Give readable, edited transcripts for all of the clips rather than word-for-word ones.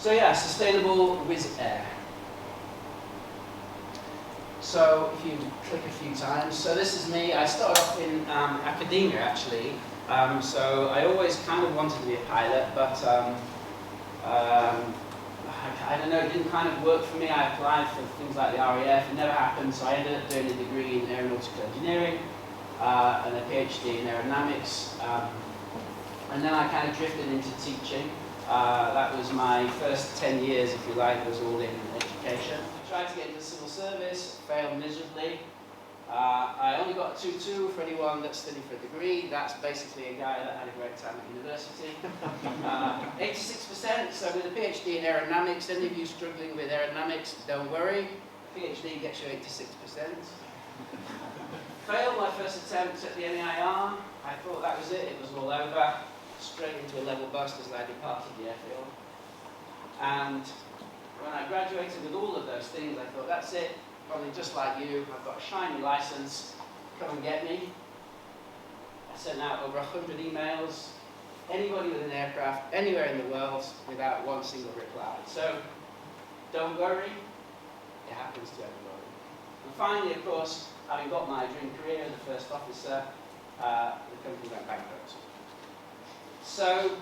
So yeah, sustainable WizzAir. So if you click a few times, so this is me. I started off in academia actually. So I always kind of wanted to be a pilot, but I don't know, it didn't kind of work for me. I applied for things like the RAF, it never happened, so I ended up doing a degree in aeronautical engineering and a PhD in aerodynamics. And then I kind of drifted into teaching. That was my first 10 years, if you like, was all in education. I tried to get into civil service, failed miserably. I only got a 2-2 for anyone that's studying for a degree. That's basically a guy that had a great time at university. 86%, so with a PhD in aerodynamics, any of you struggling with aerodynamics, don't worry. PhD gets you 86%. Failed my first attempt at the NAIR. I thought that was it was all over. Straight into a level bust as I departed the airfield. And when I graduated with all of those things, I thought, that's it, probably just like you, I've got a shiny license, come and get me. I sent out over 100 emails, anybody with an aircraft, anywhere in the world, without one single reply. So, don't worry, it happens to everybody. And finally, of course, having got my dream career as a first officer, the company went bankrupt. So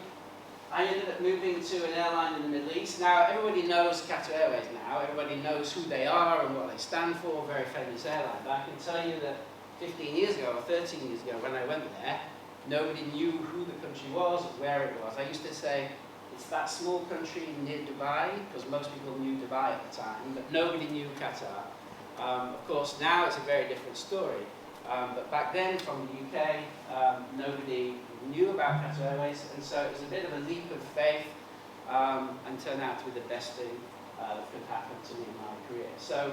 I ended up moving to an airline in the Middle East. Now everybody knows Qatar Airways now, everybody knows who they are and what they stand for, very famous airline. But I can tell you that 15 years ago or 13 years ago when I went there, nobody knew who the country was, where it was. I used to say, it's that small country near Dubai, because most people knew Dubai at the time, but nobody knew Qatar. Of course now it's a very different story. But back then, from the UK, nobody knew about Qatar Airways, and so it was a bit of a leap of faith, and turned out to be the best thing that could happen to me in my career. So,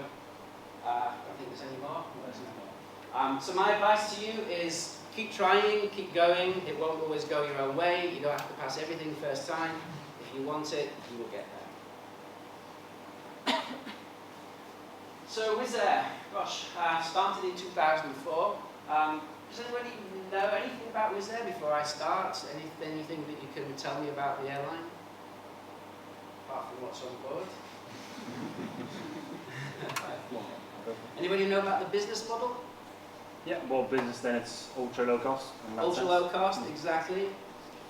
I don't think there's any more. No, there's no more. So my advice to you is keep trying, keep going. It won't always go your own way. You don't have to pass everything the first time. If you want it, you will get there. So WizzAir, gosh, started in 2004. Does anybody know anything about WizzAir before I start? Anything that you can tell me about the airline? Apart from what's on board? Anybody know about the business model? Yeah, well, business then it's ultra low cost. Ultra low cost, exactly.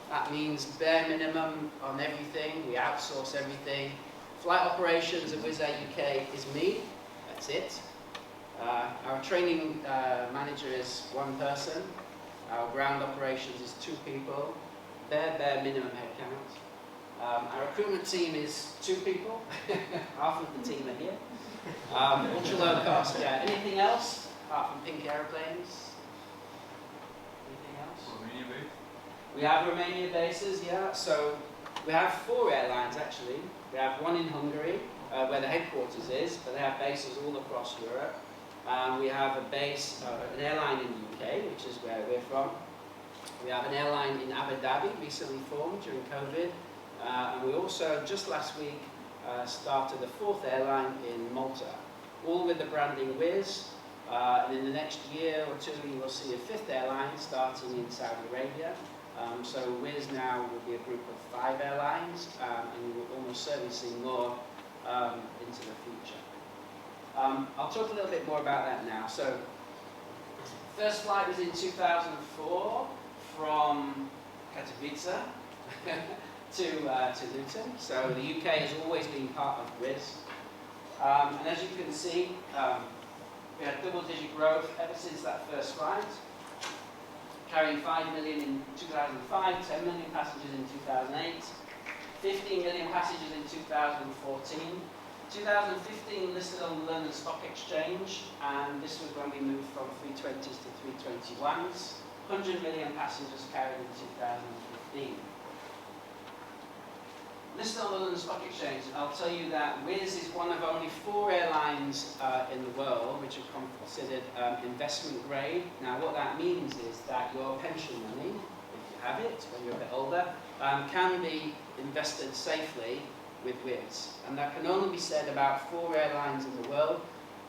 That means bare minimum on everything. We outsource everything. Flight operations at WizzAir UK is me. That's it. Our training manager is one person. Our ground operations is 2 people. Bare minimum headcount. Our recruitment team is 2 people. Half of the team are here. Ultra low cost, yeah. Anything else apart from pink aeroplanes? Anything else? Romania base? We have Romania bases, yeah. So we have 4 airlines actually. We have one in Hungary, where the headquarters is, but they have bases all across Europe. We have a base, an airline in the UK, which is where we're from. We have an airline in Abu Dhabi, recently formed during COVID. And we also, just last week, started the 4th airline in Malta, all with the branding Wizz. And in the next year or 2, you will see a 5th airline starting in Saudi Arabia. So Wizz now will be a group of 5 airlines, and we will almost certainly see more into the future. I'll talk a little bit more about that now. So, first flight was in 2004 from Katowice to Luton. So the UK has always been part of Wizz. And as you can see, we had double-digit growth ever since that first flight, carrying 5 million in 2005, 10 million passengers in 2008, 15 million passengers in 2014. 2015 listed on the London Stock Exchange, and this was when we moved from 320s to 321s. 100 million passengers carried in 2015. Listed on the London Stock Exchange, I'll tell you that Wizz is one of only 4 airlines in the world which are considered investment grade. Now what that means is that your pension money, if you have it when you're a bit older, can be invested safely with Wizz. And that can only be said about 4 airlines in the world.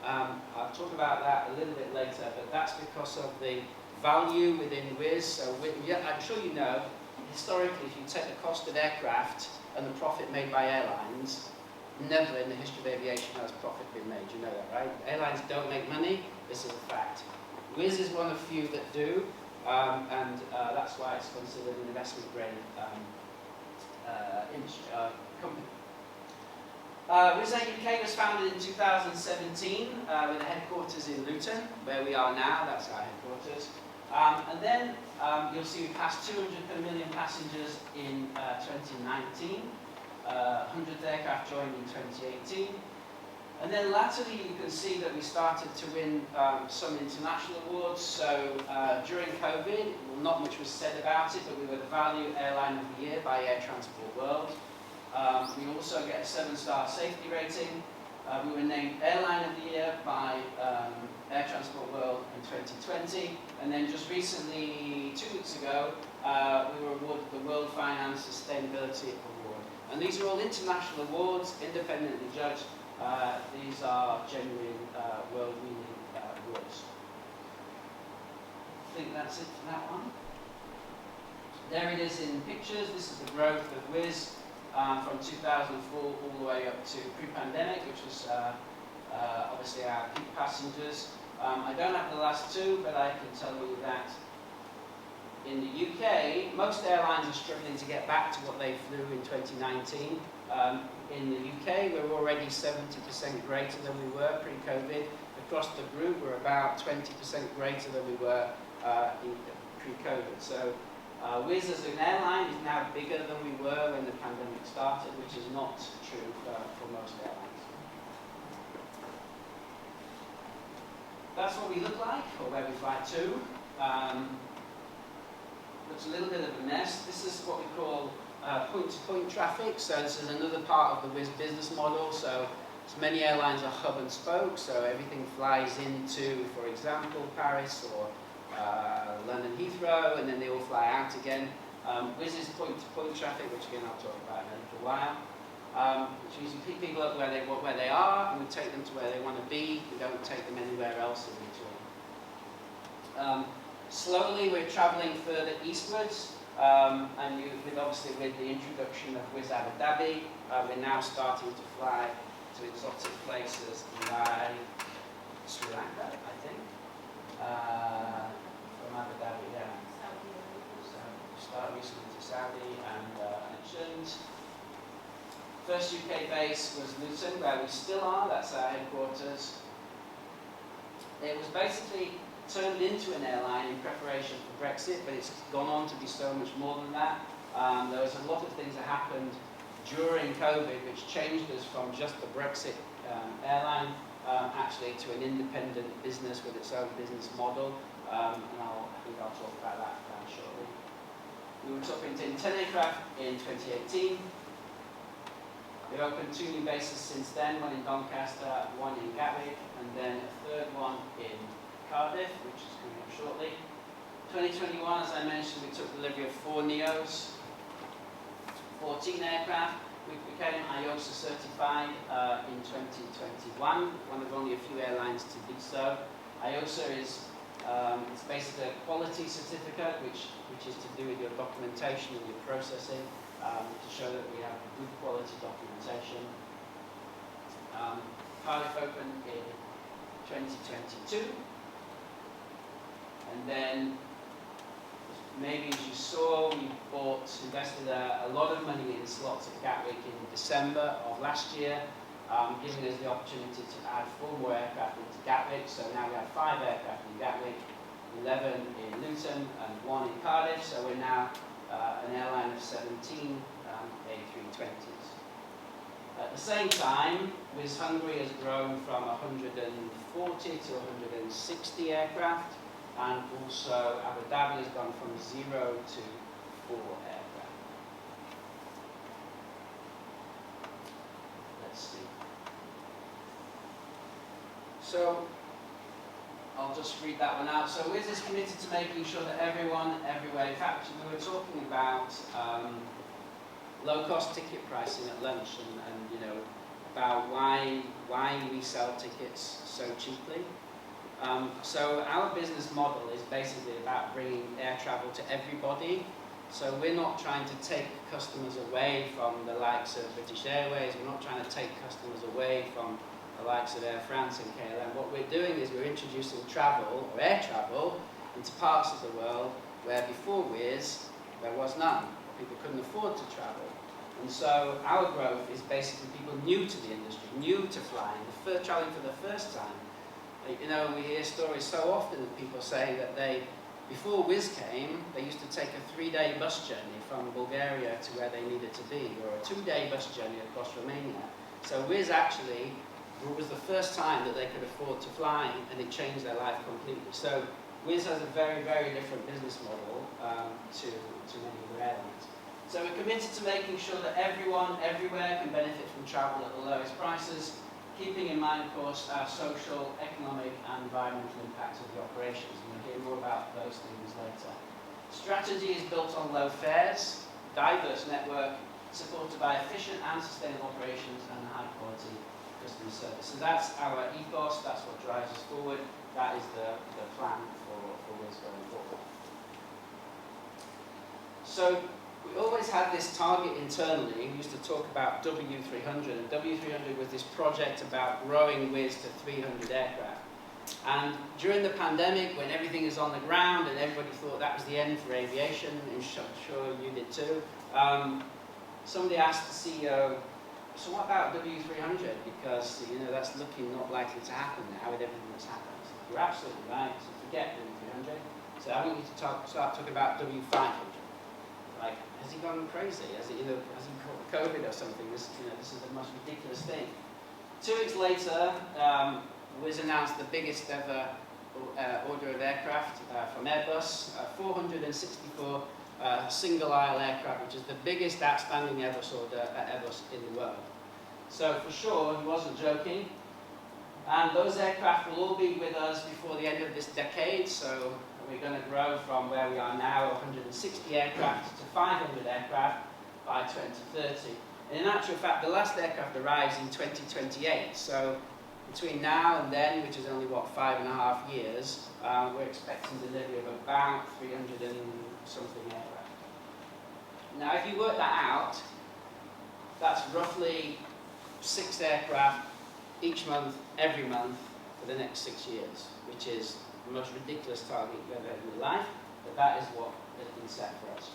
I'll talk about that a little bit later, but that's because of the value within Wizz. So I'm sure you know, historically, if you take the cost of aircraft and the profit made by airlines, never in the history of aviation has profit been made. You know that, right? Airlines don't make money. This is a fact. Wizz is one of few that do, and that's why it's considered an investment grade company. WizzAir UK was founded in 2017 with a headquarters in Luton, where we are now. That's our headquarters. And then you'll see we passed 200 million passengers in 2019. 100th aircraft joined in 2018. And then latterly you can see that we started to win some international awards. So during COVID, well, not much was said about it, but we were the Value Airline of the Year by Air Transport World. We also get a 7-star safety rating. We were named Airline of the Year by Air Transport World in 2020. And then just recently, 2 weeks ago, we were awarded the World Finance Sustainability Award. And these are all international awards, independently judged. These are genuine world-winning awards. I think that's it for that one. There it is in pictures. This is the growth of Wizz. From 2004 all the way up to pre-pandemic, which was obviously our peak passengers. I don't have the last 2, but I can tell you that in the UK, most airlines are struggling to get back to what they flew in 2019. In the UK, we're already 70% greater than we were pre-COVID. Across the group, we're about 20% greater than we were pre-COVID. So Wizz as an airline is now bigger than we were when the pandemic started, which is not true for most airlines. That's what we look like, or where we fly to. Looks a little bit of a mess. This is what we call point-to-point traffic. So this is another part of the Wizz business model. So many airlines are hub and spoke, so everything flies into, for example, Paris or London Heathrow, and then they all fly out again. Wizz is point-to-point traffic, which again I'll talk about in a little while. Which means we pick people up where they are, and we take them to where they want to be. We don't take them anywhere else in between. Slowly we're travelling further eastwards, and obviously with the introduction of Wizz Abu Dhabi, we're now starting to fly to exotic places like Sri Lanka, I think. From Abu Dhabi, yeah. So we start recently to Saudi and mentioned. First UK base was Luton, where we still are. That's our headquarters. It was basically turned into an airline in preparation for Brexit, but it's gone on to be so much more than that. There was a lot of things that happened during COVID which changed us from just the Brexit airline actually to an independent business with its own business model, and I think I'll talk about that shortly. We were talking to 10 aircraft in 2018. We've opened 2 new bases since then, one in Doncaster, one in Gatwick, and then a third one in Cardiff, which is coming up shortly. 2021, as I mentioned, we took delivery of 4 NEOs, 14 aircraft. We became IOSA certified in 2021, one of only a few airlines to be so. IOSA is it's basically a quality certificate, which is to do with your documentation and your processing, to show that we have good quality documentation. Cardiff opened in 2022, and then maybe as you saw, we invested a lot of money in slots at Gatwick in December of last year, giving us the opportunity to add 4 more aircraft into Gatwick. So now we have 5 aircraft in Gatwick, 11 in Luton, and 1 in Cardiff. So we're now an airline of 17 A320s. At the same time, Wizz Hungary has grown from 140 to 160 aircraft, and also Abu Dhabi has gone from 0 to 4 aircraft. Let's see. So, I'll just read that one out. So Wizz is committed to making sure that everyone, everywhere, in fact, we were talking about low-cost ticket pricing at lunch, and you know, about why we sell tickets so cheaply. So our business model is basically about bringing air travel to everybody. So we're not trying to take customers away from the likes of British Airways. We're not trying to take customers away from the likes of Air France and KLM. What we're doing is we're introducing travel, or air travel, into parts of the world where before Wizz there was none. People couldn't afford to travel. And so our growth is basically people new to the industry, new to flying, traveling for the first time. You know, we hear stories so often of people saying that before Wizz came, they used to take a 3-day bus journey from Bulgaria to where they needed to be, or a 2-day bus journey across Romania. So Wizz actually was the first time that they could afford to fly, and it changed their life completely. So Wizz has a very, very different business model to many other airlines. So we're committed to making sure that everyone, everywhere can benefit from travel at the lowest prices, keeping in mind, of course, our social, economic and environmental impacts of the operations. And we'll hear more about those things later. Strategy is built on low fares, diverse network, supported by efficient and sustainable operations and high quality customer service. So that's our ethos, that's what drives us forward, that is the plan for Wizz going forward. So we always had this target internally. We used to talk about W300, and W300 was this project about growing Wizz to 300 aircraft. And during the pandemic, when everything is on the ground and everybody thought that was the end for aviation, and I'm sure you did too, somebody asked the CEO, so what about W300? Because, you know, that's looking not likely to happen now with everything that's happened. So you're absolutely right, so forget W300. So I want you to start talking about W500. Like, has he gone crazy? Has he caught COVID or something? This is the most ridiculous thing. 2 weeks later, Wizz announced the biggest ever order of aircraft from Airbus, 464 single-aisle aircraft, which is the biggest outstanding Airbus order at Airbus in the world. So for sure, he wasn't joking. And those aircraft will all be with us before the end of this decade, so we're going to grow from where we are now, 160 aircraft, to 500 aircraft by 2030. And in actual fact, the last aircraft arrives in 2028, so between now and then, which is only, what, 5.5 years, we're expecting delivery of about 300 and something aircraft. Now, if you work that out, that's roughly 6 aircraft each month, every month, for the next 6 years, which is the most ridiculous target you've ever had in your life, but that is what has been set for us.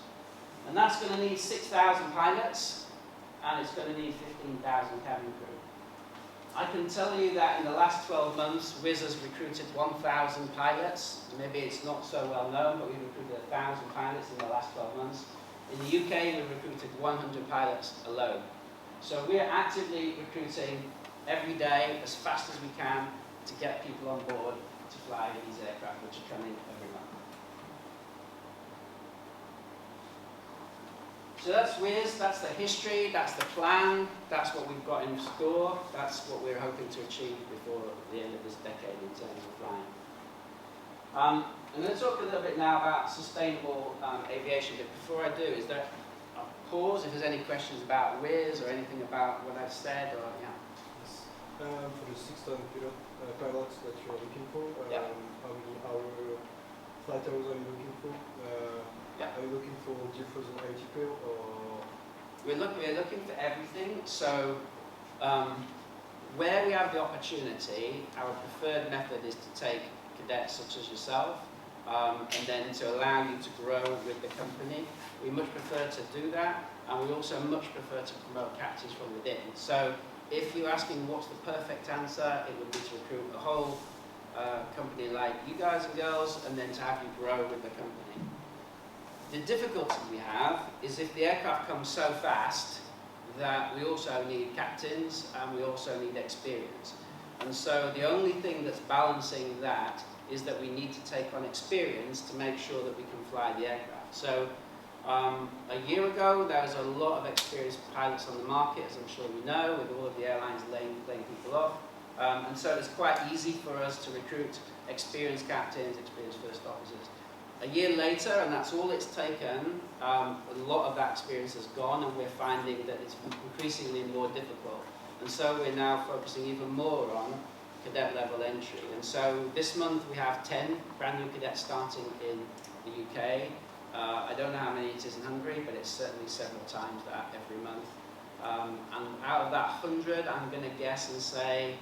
And that's going to need 6,000 pilots, and it's going to need 15,000 cabin crew. I can tell you that in the last 12 months, Wizz has recruited 1,000 pilots. Maybe it's not so well known, but we've recruited 1,000 pilots in the last 12 months. In the UK, we've recruited 100 pilots alone. So we're actively recruiting every day, as fast as we can, to get people on board to fly these aircraft, which are coming every month. So that's Wizz, that's the history, that's the plan, that's what we've got in store, that's what we're hoping to achieve before the end of this decade in terms of flying. I'm going to talk a little bit now about sustainable aviation, but before I do, is there a pause if there's any questions about Wizz or anything about what I've said, or yeah? Yes. For the 6,000 pilots that you're looking for, Yeah. how many flight hours are you looking for? Yeah. Are you looking for different ATP or? We're looking for everything. So where we have the opportunity, our preferred method is to take cadets such as yourself, and then to allow you to grow with the company. We much prefer to do that, and we also much prefer to promote captains from within. So if you're asking what's the perfect answer, it would be to recruit a whole company like you guys and girls, and then to have you grow with the company. The difficulty we have is if the aircraft comes so fast that we also need captains and we also need experience. And so the only thing that's balancing that is that we need to take on experience to make sure that we can fly the aircraft. So a year ago, there was a lot of experienced pilots on the market, as I'm sure you know, with all of the airlines laying people off. And so it's quite easy for us to recruit experienced captains, experienced first officers. A year later, and that's all it's taken, a lot of that experience has gone, and we're finding that it's increasingly more difficult. And so we're now focusing even more on cadet level entry. And so this month we have 10 brand new cadets starting in the UK. I don't know how many it is in Hungary, but it's certainly several times that every month. And out of that 100, I'm going to guess and say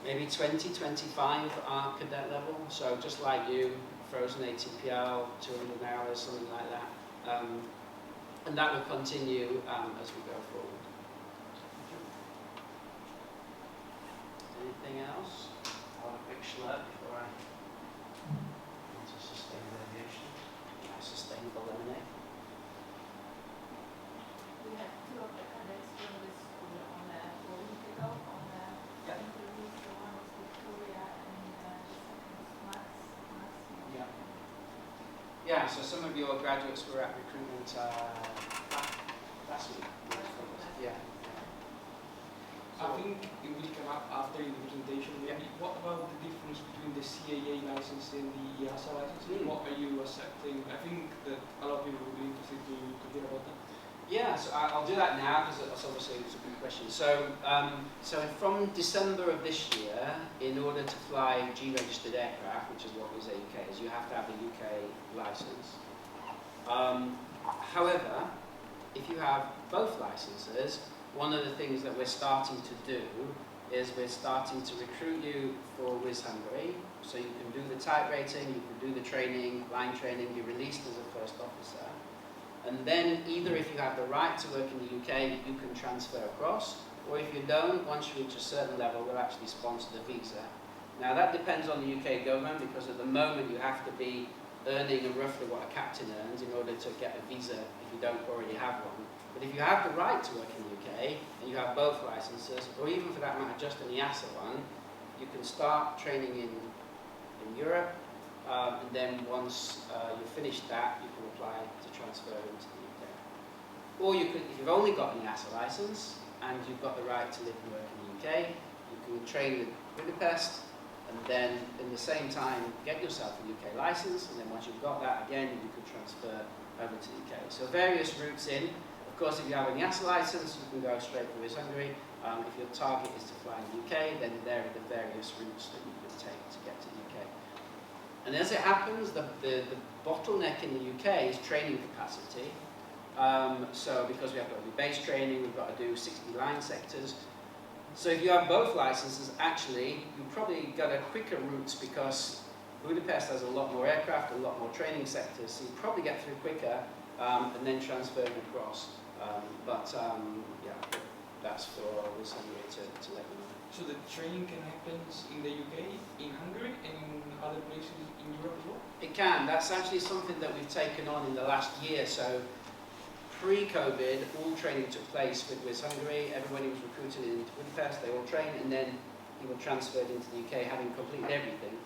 maybe 20, 25 are cadet level. So just like you, frozen ATPL, 200 hours, something like that. And that will continue as we go forward. Anything else? I'll have a quick slurp before I go into sustainable aviation. Sustainable lemonade. We had two of the cadets from the school on a week ago on the interviews. The one was Victoria and the second was Max. Yeah. Yeah, so some of your graduates were at recruitment last week. Yeah. I think it will come up after in the presentation. Maybe. What about the difference between the CAA license and the EASA license? What are you accepting? I think that a lot of people would be interested to hear about that. Yeah, so I'll do that now because that's obviously a good question. So, so from December of this year, in order to fly G-registered aircraft, which is what WizzAir UK is, you have to have a UK license. However, if you have both licenses, one of the things that we're starting to do is we're starting to recruit you for Wizz Hungary, so you can do the type rating, you can do the training, line training, you're released as a first officer. And then either if you have the right to work in the UK, you can transfer across, or if you don't, once you reach a certain level, we'll actually sponsor the visa. Now that depends on the UK government, because at the moment you have to be earning roughly what a captain earns in order to get a visa if you don't already have one. But if you have the right to work in the UK, and you have both licenses, or even for that matter just an EASA one, you can start training in Europe, and then once you've finished that, you can apply to transfer into the UK. Or you could, if you've only got an EASA license, and you've got the right to live and work in the UK, you can train in Budapest, and then in the same time get yourself a UK license, and then once you've got that again, you could transfer over to the UK. So various routes in. Of course, if you have an EASA license, you can go straight for Wizz Hungary. If your target is to fly in the UK, then there are the various routes that you can take to get to the UK. And as it happens, the bottleneck in the UK is training capacity. So because we have got to do base training, we've got to do 60 line sectors. So if you have both licenses, actually, you've probably got a quicker route because Budapest has a lot more aircraft, a lot more training sectors, so you probably get through quicker and then transfer them across. Yeah, that's for Wizz Hungary to let you know. So the training can happen in the UK, in Hungary, and in other places in Europe as well? It can. That's actually something that we've taken on in the last year. So pre-COVID, all training took place with Wizz Hungary. Everybody was recruited into Budapest, they all trained, and then people transferred into the UK having completed everything.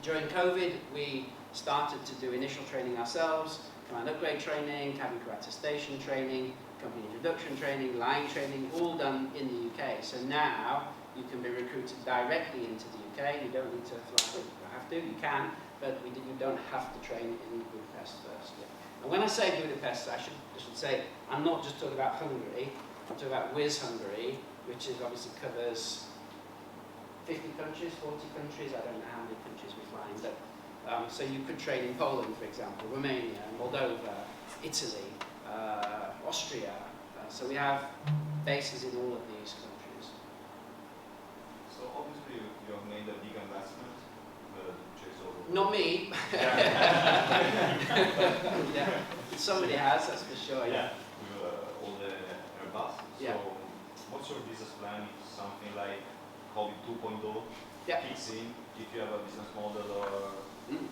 During COVID, we started to do initial training ourselves, command upgrade training, cabin crew attestation training, company introduction training, line training, all done in the UK. So now you can be recruited directly into the UK. You don't need to fly. You have to, you can, but you don't have to train in Budapest first. And when I say Budapest, I should say I'm not just talking about Hungary. I'm talking about Wizz Hungary, which is obviously covers 50 countries, 40 countries. I don't know how many countries we fly in, but so you could train in Poland, for example, Romania, Moldova, Italy, Austria. So we have bases in all of these countries. So obviously you have made a big investment, Not me. Yeah. Somebody has, that's for sure. Yeah, with all the Airbus. Yeah. So what's your business plan if something like COVID 2.0 Yeah. kicks in, if you have a business model or, you know?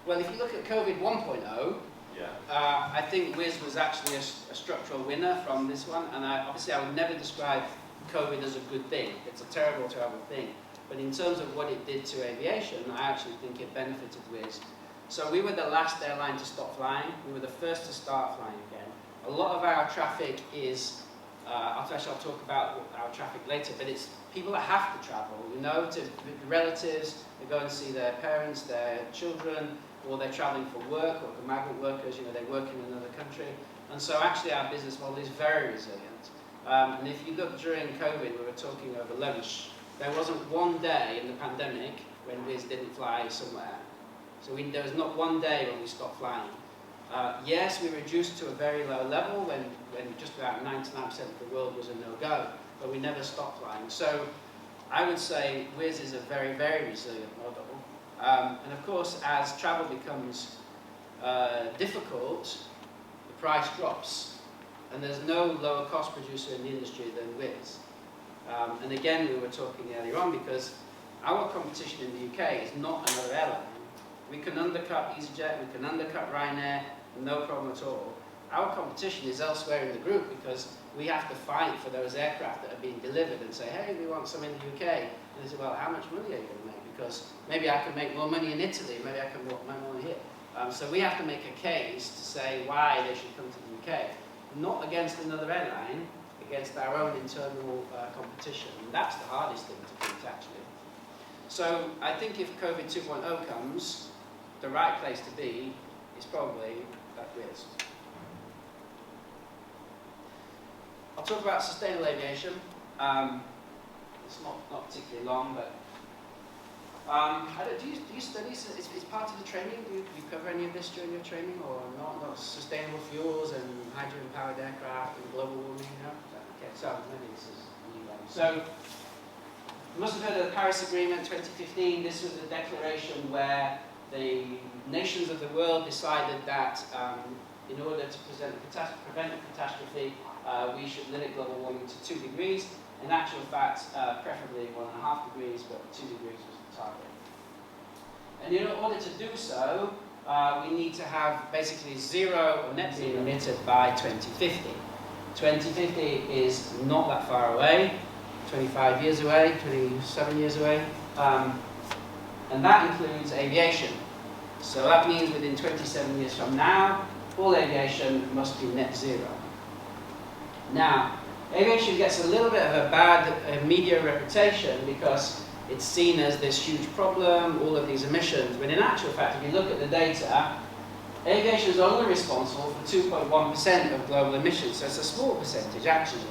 Well, if you look at COVID 1.0, Yeah. I think Wizz was actually a structural winner from this one, and obviously I would never describe COVID as a good thing. It's a terrible, terrible thing. But in terms of what it did to aviation, I actually think it benefited Wizz. So we were the last airline to stop flying. We were the first to start flying again. A lot of our traffic is, I'll talk about our traffic later, but it's people that have to travel, you know, to relatives, they go and see their parents, their children, or they're traveling for work, or migrant workers, you know, they work in another country. And so actually our business model is very resilient. And if you look during COVID, we were talking over lunch, there wasn't one day in the pandemic when Wizz didn't fly somewhere. So there was not one day when we stopped flying. Yes, we reduced to a very low level when just about 99% of the world was a no-go, but we never stopped flying. So I would say Wizz is a very, very resilient model. And of course, as travel becomes difficult, the price drops. And there's no lower cost producer in the industry than Wizz. And again, we were talking earlier on, because our competition in the UK is not another airline. We can undercut EasyJet, we can undercut Ryanair, no problem at all. Our competition is elsewhere in the group, because we have to fight for those aircraft that are being delivered and say, hey, we want some in the UK. And they say, well, how much money are you going to make? Because maybe I can make more money in Italy, maybe I can make more money here. So we have to make a case to say why they should come to the UK. Not against another airline, against our own internal competition. And that's the hardest thing to beat, actually. So I think if COVID 2.0 comes, the right place to be is probably at Wizz. I'll talk about sustainable aviation. It's not particularly long, but do you study, it's part of the training? Do you cover any of this during your training, or not sustainable fuels and hydrogen-powered aircraft and global warming? No? Okay, so maybe this is a new one. So you must have heard of the Paris Agreement 2015. This was a declaration where the nations of the world decided that in order to prevent a catastrophe, we should limit global warming to 2 degrees. In actual fact, preferably 1.5 degrees, but 2 degrees was the target. And in order to do so, we need to have basically zero or net zero emitted by 2050. 2050 is not that far away, 25 years away, 27 years away, and that includes aviation. So that means within 27 years from now, all aviation must be net zero. Now, aviation gets a little bit of a bad media reputation because it's seen as this huge problem, all of these emissions, but in actual fact, if you look at the data, aviation is only responsible for 2.1% of global emissions, so it's a small percentage actually.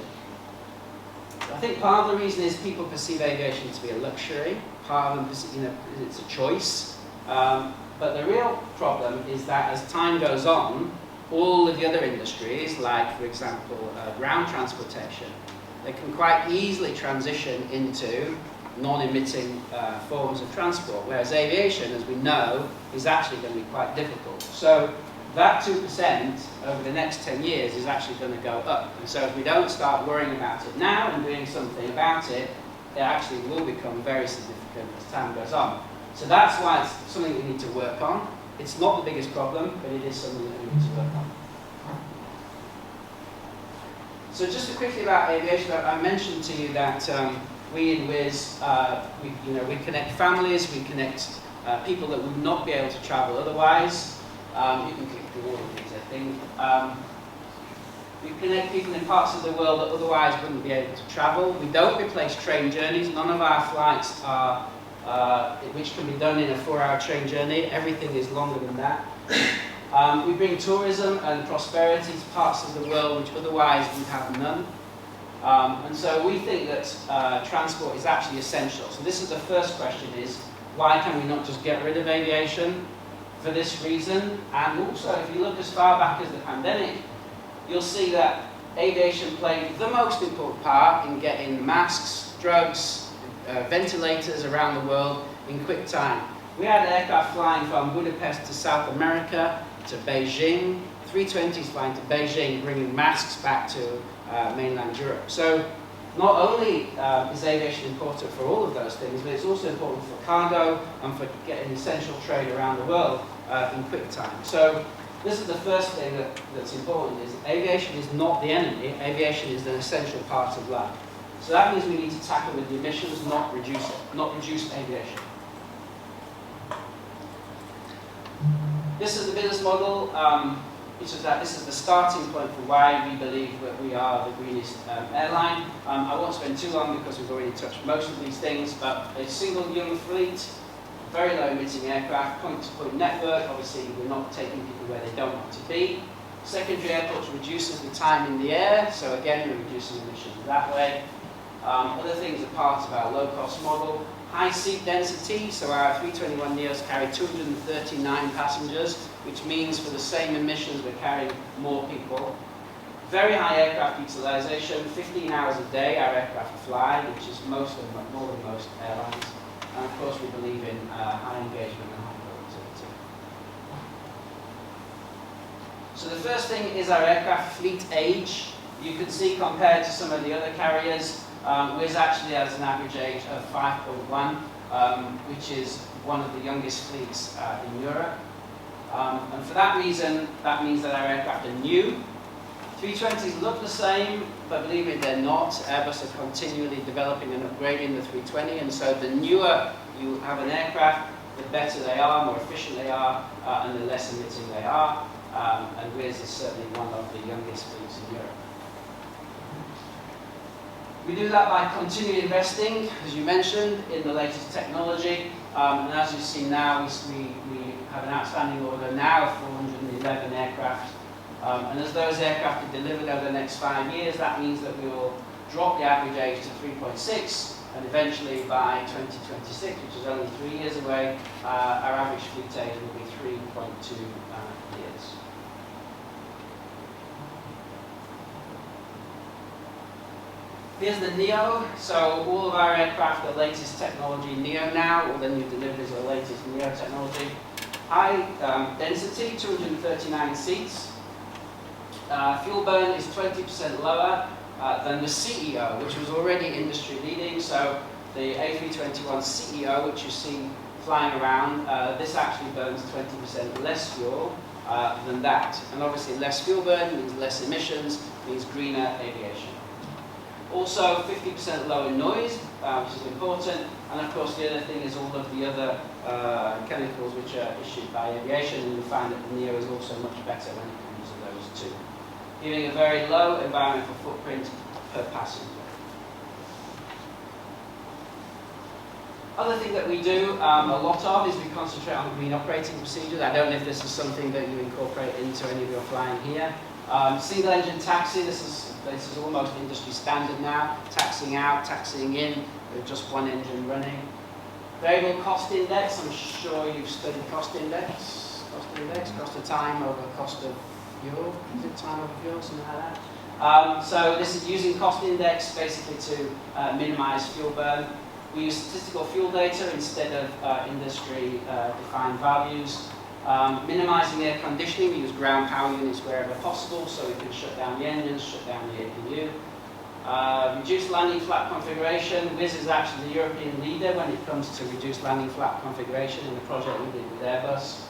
I think part of the reason is people perceive aviation to be a luxury, part of them, it's a choice, but the real problem is that as time goes on, all of the other industries, like for example ground transportation, they can quite easily transition into non-emitting forms of transport, whereas aviation, as we know, is actually going to be quite difficult. So that 2% over the next 10 years is actually going to go up. And so if we don't start worrying about it now and doing something about it, it actually will become very significant as time goes on. So that's why it's something we need to work on. It's not the biggest problem, but it is something that we need to work on. So just quickly about aviation, I mentioned to you that we in Wizz, we connect families, we connect people that would not be able to travel otherwise. You can click through all of these, I think. We connect people in parts of the world that otherwise wouldn't be able to travel. We don't replace train journeys. None of our flights are, which can be done in a 4-hour train journey. Everything is longer than that. We bring tourism and prosperity to parts of the world which otherwise would have none. And so we think that transport is actually essential. So this is the first question is, why can we not just get rid of aviation? For this reason, and also if you look as far back as the pandemic, you'll see that aviation played the most important part in getting masks, drugs, ventilators around the world in quick time. We had aircraft flying from Budapest to South America, to Beijing, 320s flying to Beijing, bringing masks back to mainland Europe. So not only is aviation important for all of those things, but it's also important for cargo and for getting essential trade around the world in quick time. So This is the first thing that's important, is aviation is not the enemy, aviation is an essential part of life. So that means we need to tackle with the emissions, not reduce it, not reduce aviation. This is the business model, which is that this is the starting point for why we believe that we are the greenest airline. I won't spend too long because we've already touched most of these things, but a single young fleet, very low emitting aircraft, point-to-point network, obviously we're not taking people where they don't want to be. Secondary airports reduces the time in the air, so again we're reducing emissions that way. Other things are part of our low-cost model. High seat density, so our 321neos carry 239 passengers, which means for the same emissions we're carrying more people. Very high aircraft utilization, 15 hours a day our aircraft fly, which is more than most airlines. And of course we believe in high engagement and high productivity. So the first thing is our aircraft fleet age. You can see compared to some of the other carriers, Wizz actually has an average age of 5.1, which is one of the youngest fleets in Europe. And for that reason, that means that our aircraft are new. 320s look the same, but believe me, they're not. Airbus are continually developing and upgrading the 320, and so the newer you have an aircraft, the better they are, more efficient they are, and the less emitting they are. And Wizz is certainly one of the youngest fleets in Europe. We do that by continually investing, as you mentioned, in the latest technology. And as you see now, we have an outstanding order now of 411 aircraft. And as those aircraft are delivered over the next 5 years, that means that we will drop the average age to 3.6, and eventually by 2026, which is only 3 years away, our average fleet age will be 3.2 years. Here's the Neo. So all of our aircraft are latest technology Neo now. All the new deliveries are latest Neo technology. High density, 239 seats. Fuel burn is 20% lower than the CEO, which was already industry leading. So the A321 CEO, which you see flying around, this actually burns 20% less fuel than that. And obviously less fuel burn means less emissions, means greener aviation. Also 50% lower noise, which is important. And of course the other thing is all of the other chemicals which are issued by aviation, and you find that the Neo is also much better when it comes to those two, giving a very low environmental footprint per passenger. Other thing that we do a lot of is we concentrate on green operating procedures. I don't know if this is something that you incorporate into any of your flying here. Single engine taxi, this is almost industry standard now. Taxiing out, taxiing in, with just one engine running. Variable cost index, I'm sure you've studied cost index. Cost of time over cost of fuel. Is it time over fuel, something like that? So this is using cost index basically to minimize fuel burn. We use statistical fuel data instead of industry defined values. Minimizing air conditioning, we use ground power units wherever possible, so we can shut down the engines, shut down the APU. Reduced landing flap configuration. Wizz is actually the European leader when it comes to reduced landing flap configuration in the project we did with Airbus.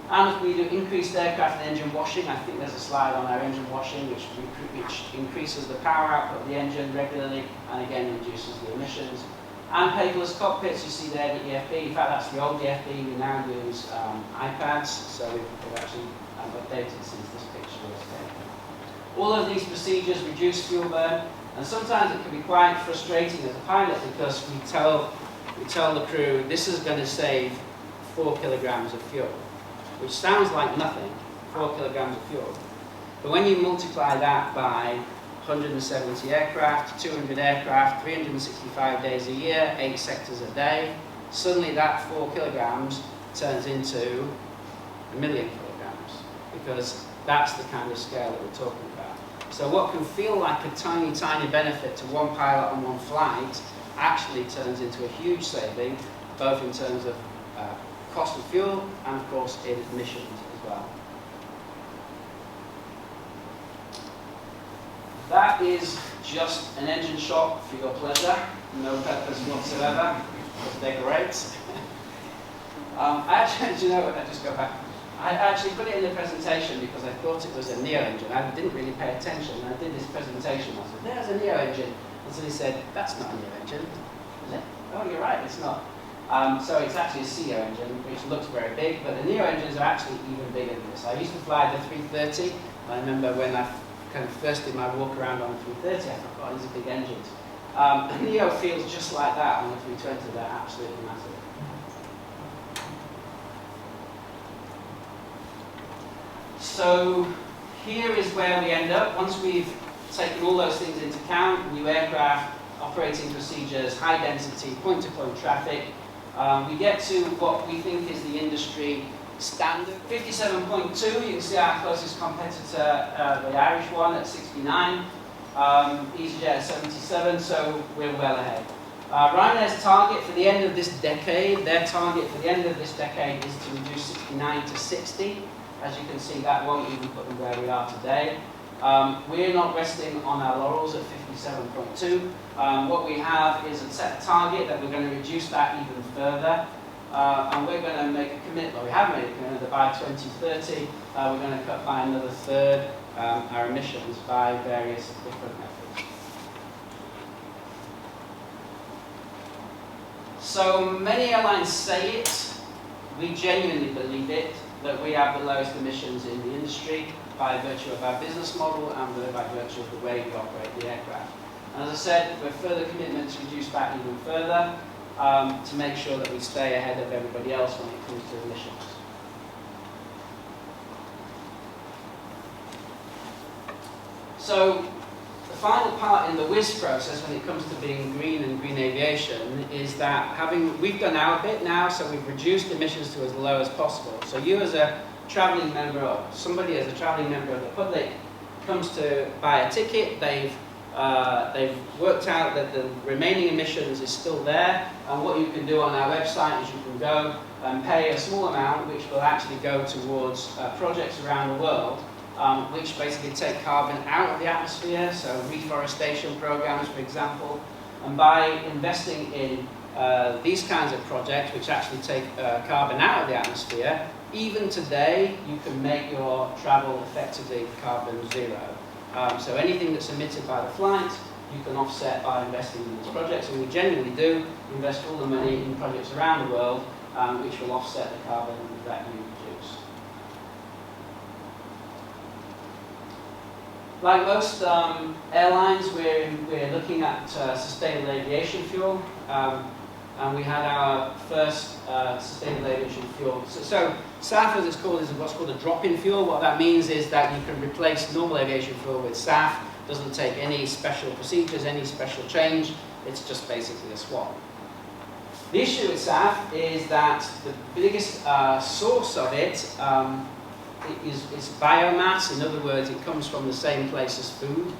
And we do increased aircraft and engine washing. I think there's a slide on our engine washing which increases the power output of the engine regularly and again reduces the emissions. And paperless cockpits, you see there the EFB. In fact, that's the old EFB. We now use iPads, so we've actually updated since this picture was taken. All of these procedures reduce fuel burn, and sometimes it can be quite frustrating as a pilot because we tell the crew this is going to save 4 kilograms of fuel, which sounds like nothing, 4 kilograms of fuel. But when you multiply that by 170 aircraft, 200 aircraft, 365 days a year, 8 sectors a day, suddenly that 4 kilograms turns into 1 million kilograms, because that's the kind of scale that we're talking about. So what can feel like a tiny, tiny benefit to one pilot on one flight actually turns into a huge saving, both in terms of cost of fuel and of course in emissions as well. That is just an engine shop for your pleasure, no purpose whatsoever, just decorate. Actually, do you know what, I'll just go back. I actually put it in the presentation because I thought it was a Neo engine. I didn't really pay attention. I did this presentation. I said, there's a Neo engine. And somebody said, that's not a Neo engine. Is it? Oh, you're right, it's not. So it's actually a CEO engine, which looks very big, but the Neo engines are actually even bigger than this. I used to fly the 330. I remember when I kind of first did my walk around on the 330, I thought, oh, these are big engines. The Neo feels just like that on the 320. They're absolutely massive. So here is where we end up. Once we've taken all those things into account, new aircraft, operating procedures, high density, point-to-point traffic, we get to what we think is the industry standard. 57.2, you can see our closest competitor, the Irish one at 69, EasyJet at 77, so we're well ahead. Ryanair's target for the end of this decade, their target for the end of this decade is to reduce 69 to 60. As you can see, that won't even put them where we are today. We're not resting on our laurels at 57.2. What we have is a set target that we're going to reduce that even further. And we're going to make a commitment, we have made a commitment that by 2030, we're going to cut by another third our emissions by various different methods. So many airlines say it, we genuinely believe it, that we have the lowest emissions in the industry by virtue of our business model and by virtue of the way we operate the aircraft. And as I said, we're further commitment to reduce that even further to make sure that we stay ahead of everybody else when it comes to emissions. So the final part in the Wizz process when it comes to being green and green aviation is that we've done our bit now, so we've reduced emissions to as low as possible. So you as a travelling member or somebody as a travelling member of the public comes to buy a ticket, they've worked out that the remaining emissions is still there, and what you can do on our website is you can go and pay a small amount which will actually go towards projects around the world which basically take carbon out of the atmosphere, so reforestation programs, for example. And by investing in these kinds of projects, which actually take carbon out of the atmosphere, even today, you can make your travel effectively carbon zero. So anything that's emitted by the flight, you can offset by investing in these projects, and we genuinely do invest all the money in projects around the world which will offset the carbon that you produce. Like most airlines, we're looking at sustainable aviation fuel, and we had our first sustainable aviation fuel. So SAF, as it's called, is what's called a drop-in fuel. What that means is that you can replace normal aviation fuel with SAF. It doesn't take any special procedures, any special change. It's just basically a swap. The issue with SAF is that the biggest source of it is biomass. In other words, it comes from the same place as food.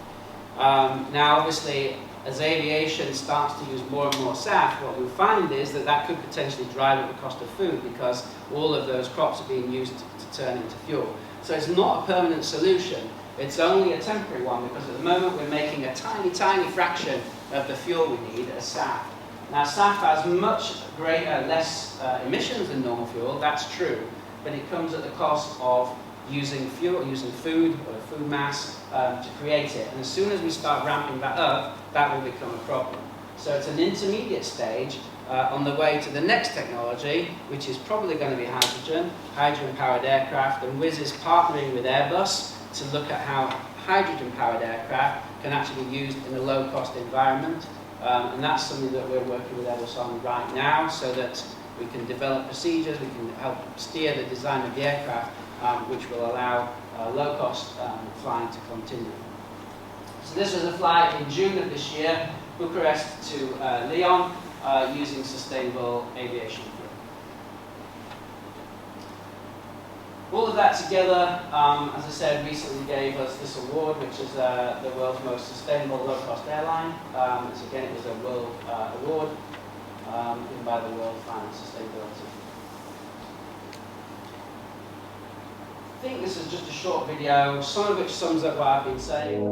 Now, obviously, as aviation starts to use more and more SAF, what we'll find is that that could potentially drive up the cost of food because all of those crops are being used to turn into fuel. So it's not a permanent solution. It's only a temporary one because at the moment we're making a tiny, tiny fraction of the fuel we need as SAF. Now, SAF has much less emissions than normal fuel, that's true, but it comes at the cost of using fuel, using food or food mass to create it. And as soon as we start ramping that up, that will become a problem. So it's an intermediate stage on the way to the next technology, which is probably going to be hydrogen-powered aircraft, and Wizz is partnering with Airbus to look at how hydrogen-powered aircraft can actually be used in a low-cost environment. And that's something that we're working with Airbus on right now so that we can develop procedures, we can help steer the design of the aircraft, which will allow low-cost flying to continue. So this was a flight in June of this year, Bucharest to Lyon, using sustainable aviation fuel. All of that together, as I said, recently gave us this award, which is the world's most sustainable low-cost airline. Again, it was a world award given by the World Finance Sustainability. I think this is just a short video, some of which sums up what I've been saying.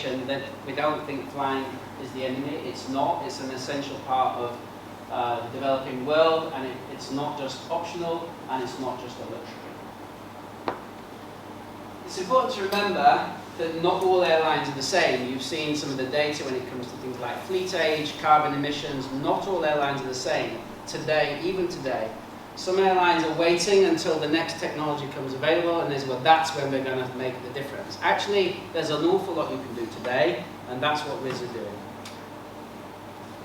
aviation that we don't think flying is the enemy. It's not. It's an essential part of the developing world, and it's not just optional, and it's not just a luxury. It's important to remember that not all airlines are the same. You've seen some of the data when it comes to things like fleet age, carbon emissions. Not all airlines are the same. Today, even today, some airlines are waiting until the next technology comes available, and well, that's when we're going to make the difference. Actually, there's an awful lot you can do today, and that's what Wizz are doing.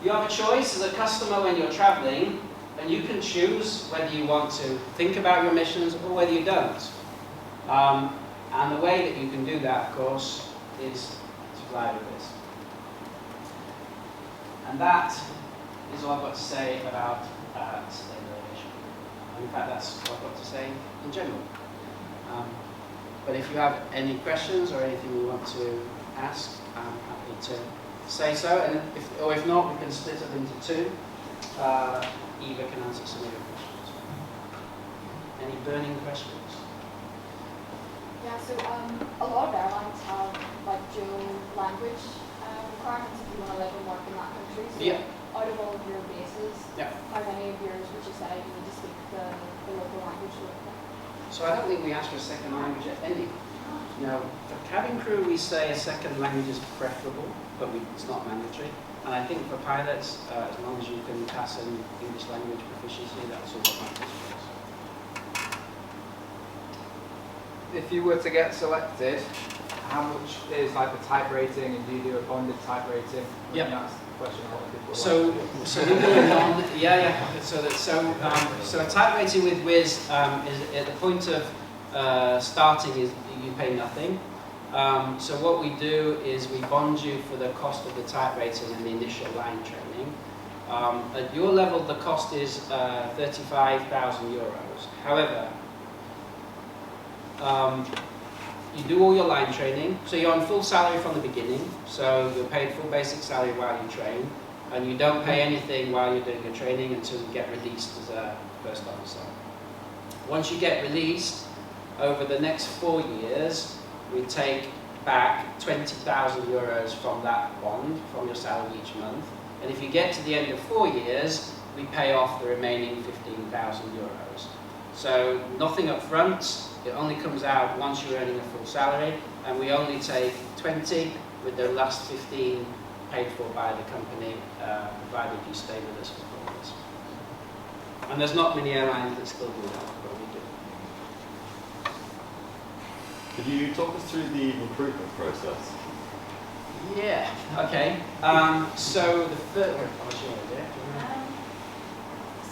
You have a choice as a customer when you're traveling, and you can choose whether you want to think about your emissions or whether you don't. And the way that you can do that, of course, is to fly with Wizz. And that is all I've got to say about sustainable aviation. In fact, that's what I've got to say in general. But if you have any questions or anything you want to ask, I'm happy to say so. And if not, we can split up into two. Eva can answer some of your questions. Any burning questions? Yeah, so a lot of airlines have like dual language requirements if you want to live and work in that country. So Yeah. out of all of your bases, Yeah. how many of yours would you say you need to speak the local language with? So I don't think we ask for a second language at any. No, for cabin crew we say a second language is preferable, but it's not mandatory. And I think for pilots, as long as you can pass an English language proficiency, that's all that matters for us. If you were to get selected, how much is like the type rating, and do you do a bonded type rating? Yep. That's the question a lot of people So we do a bond, so a type rating with Wizz is at the point of starting is you pay nothing. So what we do is we bond you for the cost of the type rating and the initial line training. At your level, the cost is 35,000 euros. However, you do all your line training, so you're on full salary from the beginning, so you're paid full basic salary while you train, and you don't pay anything while you're doing your training until you get released as a first officer. Once you get released, over the next 4 years, we take back 20,000 euros from that bond, from your salary each month, and if you get to the end of 4 years, we pay off the remaining 15,000 euros. So nothing up front. It only comes out once you're earning a full salary, and we only take 20 with the last 15 paid for by the company, provided you stay with us for 4 years. And there's not many airlines that still do that, but we do. Could you talk us through the recruitment process? Yeah, okay. So the first,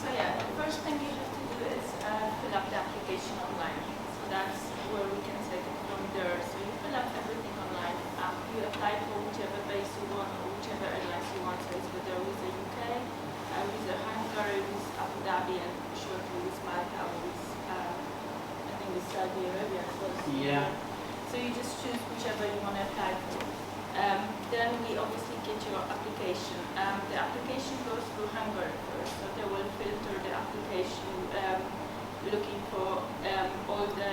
So yeah, the first thing you have to do is fill up the application online. So that's where we can take it from there. So you fill up everything online. You apply for whichever base you want or whichever airlines you want. So it's whether WizzAir UK, WizzAir Hungary, WizzAir Abu Dhabi, and shortly with Malta, with I think it's Saudi Arabia as well. Yeah. So you just choose whichever you want to apply for. Then we obviously get your application. The application goes through Hungary first, so they will filter the application looking for all the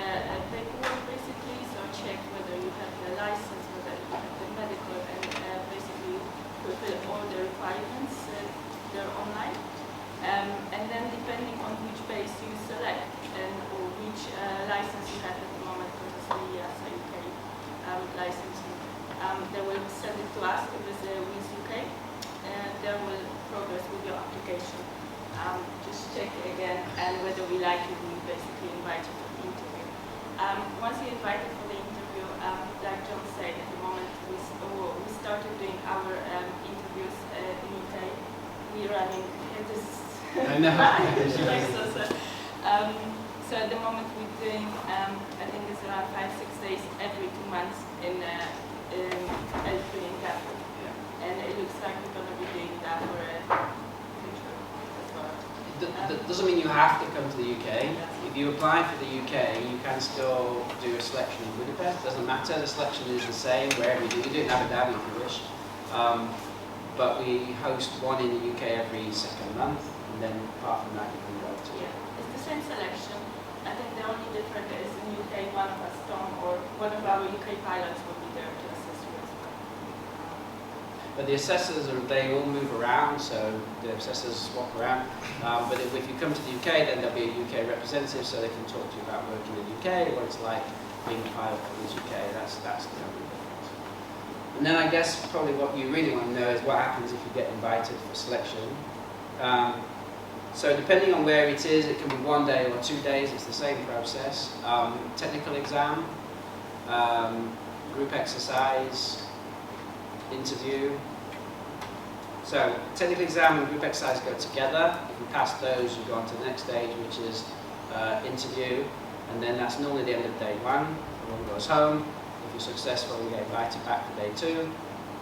paperwork basically, so check whether you have the license, whether you have the medical, and basically fulfill all the requirements. They're online. And then depending on which base you select and or which license you have at the moment, because it's the EASA UK licensing, they will send it to us, it was Wizz UK, and then we'll progress with your application. Just check it again, and whether we like you, we basically invite you for the interview. Once you're invited for the interview, like John said, at the moment we started doing our interviews in UK. We're running this. I know. So at the moment we're doing, I think it's around 5-6 days every 2 months in L3 in Gatwick. Yeah. And it looks like we're going to be doing that for a future as well. It doesn't mean you have to come to the UK. If you apply for the UK, you can still do a selection in Budapest. It doesn't matter, the selection is the same wherever you do. You do it in Abu Dhabi if you wish. But we host one in the UK every second month, and then apart from that you can go to. Yeah, it's the same selection. I think the only difference is in UK one of us, Tom, or one of our UK pilots will be there to assist you as well. But the assessors, they all move around, so the assessors swap around. But if you come to the UK, then there'll be a UK representative, so they can talk to you about working in the UK, what it's like being a pilot in the UK. That's the only difference. And then I guess probably what you really want to know is what happens if you get invited for selection. So depending on where it is, it can be 1 day or 2 days, it's the same process. Technical exam, group exercise, interview. So technical exam and group exercise go together. If you pass those, you go on to the next stage, which is interview, and then that's normally the end of day 1. Everyone goes home. If you're successful, you get invited back for day 2.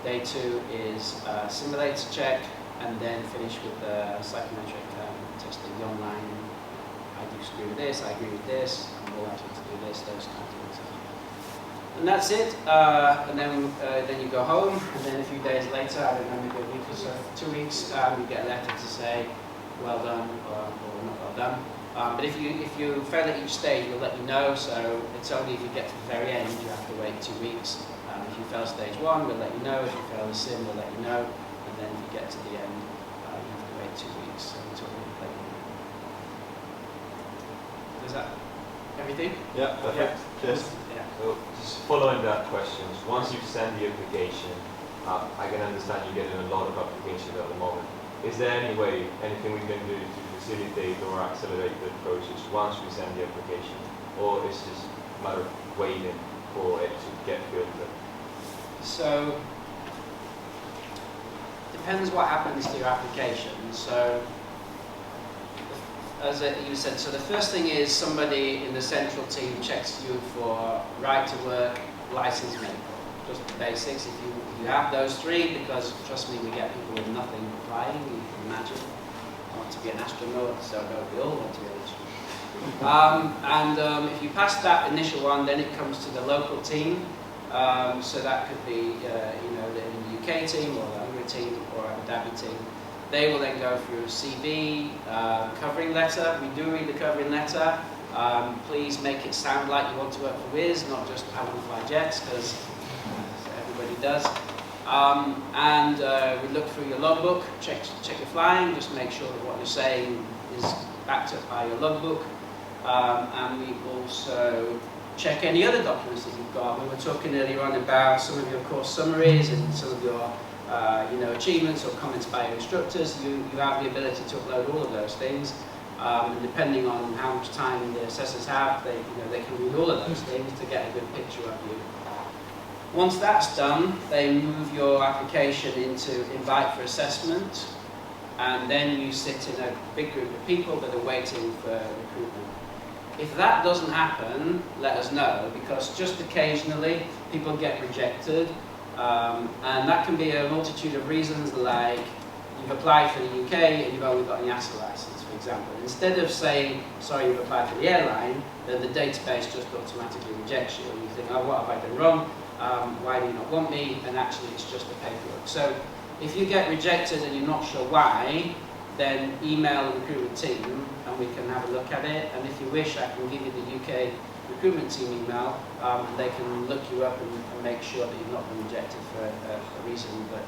Day 2 is simulator check, and then finish with the psychometric testing, the online. I disagree with this, I agree with this, I'm more likely to do this, those kind of things. And that's it. And then you go home, and then a few days later, I don't know, maybe a week or so, 2 weeks, you get a letter to say, well done, or not well done. But if you fail at each stage, we'll let you know, so it's only if you get to the very end, you have to wait 2 weeks. If you fail stage 1, we'll let you know. If you fail the sim, we'll let you know. And then if you get to the end, you have to wait 2 weeks until we let you know. Is that everything? Yeah, perfect. Cheers. Yeah. So just following that question, once you send the application, I can understand you're getting a lot of applications at the moment. Is there any way, anything we can do to facilitate or accelerate the process once we send the application? Or is it just a matter of waiting for it to get filtered? So, depends what happens to your application. So, as you said, so the first thing is somebody in the central team checks you for right to work, license, medical, just the basics. If you have those 3, because trust me, we get people with nothing applying, you can imagine. I want to be an astronaut, so we all want to be an astronaut. If you pass that initial one, then it comes to the local team. So that could be, the UK team or the Hungary team or Abu Dhabi team. They will then go through CV, covering letter. We do read the covering letter. Please make it sound like you want to work for Wizz, not just I want to fly jets, because everybody does. We look through your logbook, check your flying, just make sure that what you're saying is backed up by your logbook. And we also check any other documents that you've got. We were talking earlier on about some of your course summaries and some of your achievements or comments by your instructors. You have the ability to upload all of those things. And depending on how much time the assessors have, they can read all of those things to get a good picture of you. Once that's done, they move your application into invite for assessment, and then you sit in a big group of people that are waiting for recruitment. If that doesn't happen, let us know, because just occasionally people get rejected, and that can be a multitude of reasons, like you've applied for the UK and you've only got an EASA license, for example. Instead of saying, sorry, you've applied for the airline, then the database just automatically rejects you, and you think, oh, what have I done wrong? Why do you not want me? And actually it's just the paperwork. So if you get rejected and you're not sure why, then email the recruitment team and we can have a look at it. And if you wish, I can give you the UK recruitment team email, and they can look you up and make sure that you've not been rejected for a reason that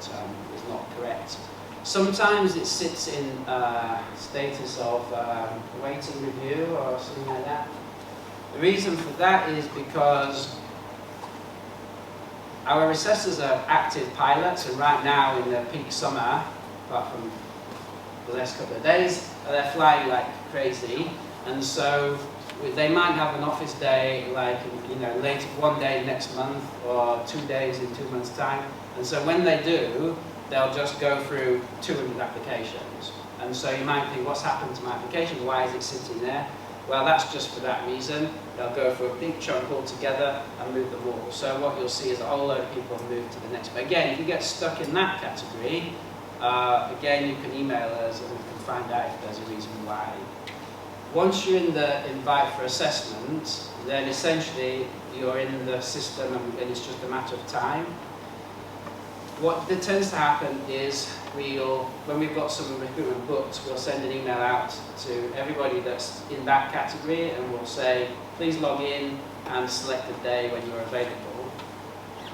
is not correct. Sometimes it sits in status of waiting review or something like that. The reason for that is because our assessors are active pilots, and right now in the peak summer, apart from the last couple of days, they're flying like crazy, and so they might have an office day like later one day next month or 2 days in 2 months' time, and so when they do, they'll just go through 200 applications, and so you might think, what's happened to my application? Why is it sitting there? Well, that's just for that reason. They'll go for a big chunk altogether and move them all. So what you'll see is a whole load of people move to the next. But again, if you get stuck in that category, again, you can email us and we can find out if there's a reason why. Once you're in the invite for assessment, then essentially you're in the system and it's just a matter of time. What tends to happen is when we've got some recruitment booked, we'll send an email out to everybody that's in that category and we'll say, please log in and select a day when you're available.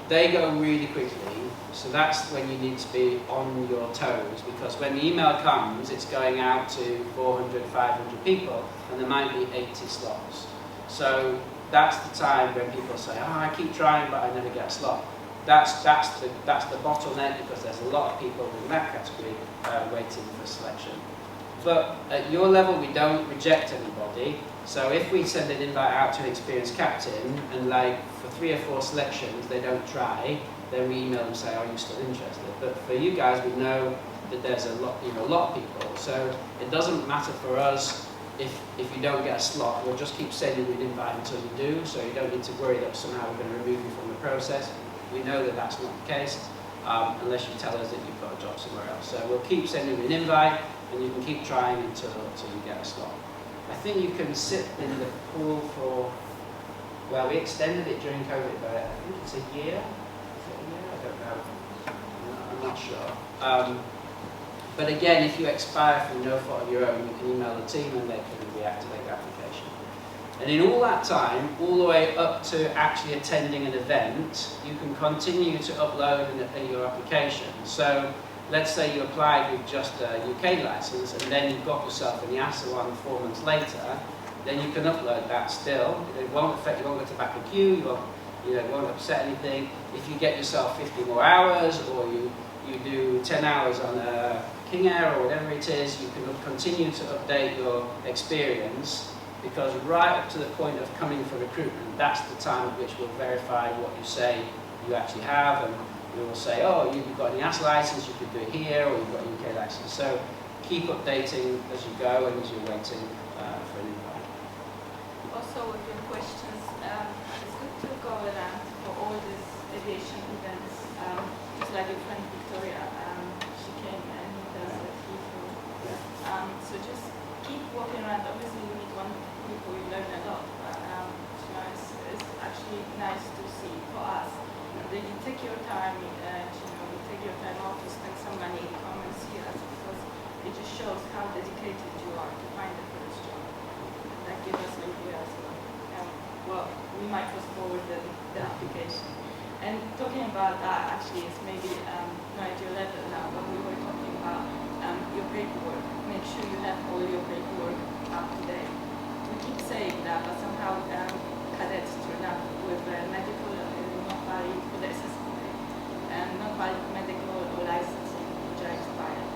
They go really quickly, So that's when you need to be on your toes, because when the email comes, it's going out to 400, 500 people, and there might be 80 slots. So that's the time when people say, oh, I keep trying, but I never get a slot. That's the bottleneck, because there's a lot of people in that category waiting for selection. But at your level, we don't reject anybody. So if we send an invite out to an experienced captain, and like for 3 or 4 selections they don't try, then we email them and say, are you still interested? But for you guys, we know that there's a lot of people. So it doesn't matter for us if you don't get a slot. We'll just keep sending you an invite until you do. So you don't need to worry that somehow we're going to remove you from the process. We know that that's not the case, unless you tell us that you've got a job somewhere else. So we'll keep sending you an invite, and you can keep trying until you get a slot. I think you can sit in the pool for, well, we extended it during COVID, but I think it's a year. Is it a year? I don't know. I'm not sure. But again, if you expire through no fault of your own, you can email the team and they can reactivate the application. And in all that time, all the way up to actually attending an event, you can continue to upload your application. So let's say you applied with just a UK license, and then you've got yourself an EASA one 4 months later, then you can upload that still. It won't affect, you won't go to back a queue, it won't upset anything. If you get yourself 50 more hours, or you do 10 hours on a King Air or whatever it is, you can continue to update your experience, because right up to the point of coming for recruitment, that's the time at which we'll verify what you say you actually have, and we will say, oh, you've got an EASA license, you could do it here, or you've got a UK license. So keep updating as you go and as you're waiting for an invite. Also, with your questions, it's good to go around for all these aviation events, just like your friend Victoria, she came and does it Heathrow. So just keep walking around. Obviously, you meet one people, you learn a lot, but it's actually nice to see for us. That you take your time, you take your time off to spend some money, come and see us, because it just shows how dedicated you are to find the first job. And that gives us an idea as well. Well, we might fast forward the application. And talking about that, actually, it's maybe not at your level now, but we were talking about your paperwork. Make sure you have all your paperwork up to date. We keep saying that, but somehow cadets turn up with medical not valid for the SSCA, and not valid medical or licensing, which are expired.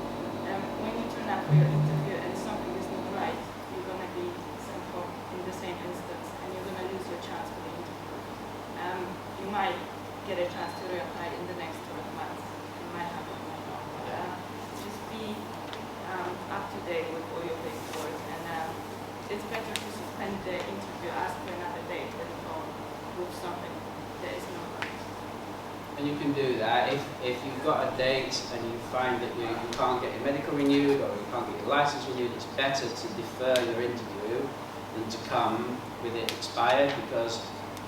When you turn up for your interview and something is not right, you're going to be sent home in the same instance, and you're going to lose your chance for the interview. You might get a chance to reapply in the next 12 months. It might happen, it might not. Just be up to date with all your paperwork, and it's better to suspend the interview, ask for another date, than go with something that is not right. And you can do that if you've got a date and you find that you can't get your medical renewed, or you can't get your license renewed. It's better to defer your interview than to come with it expired, because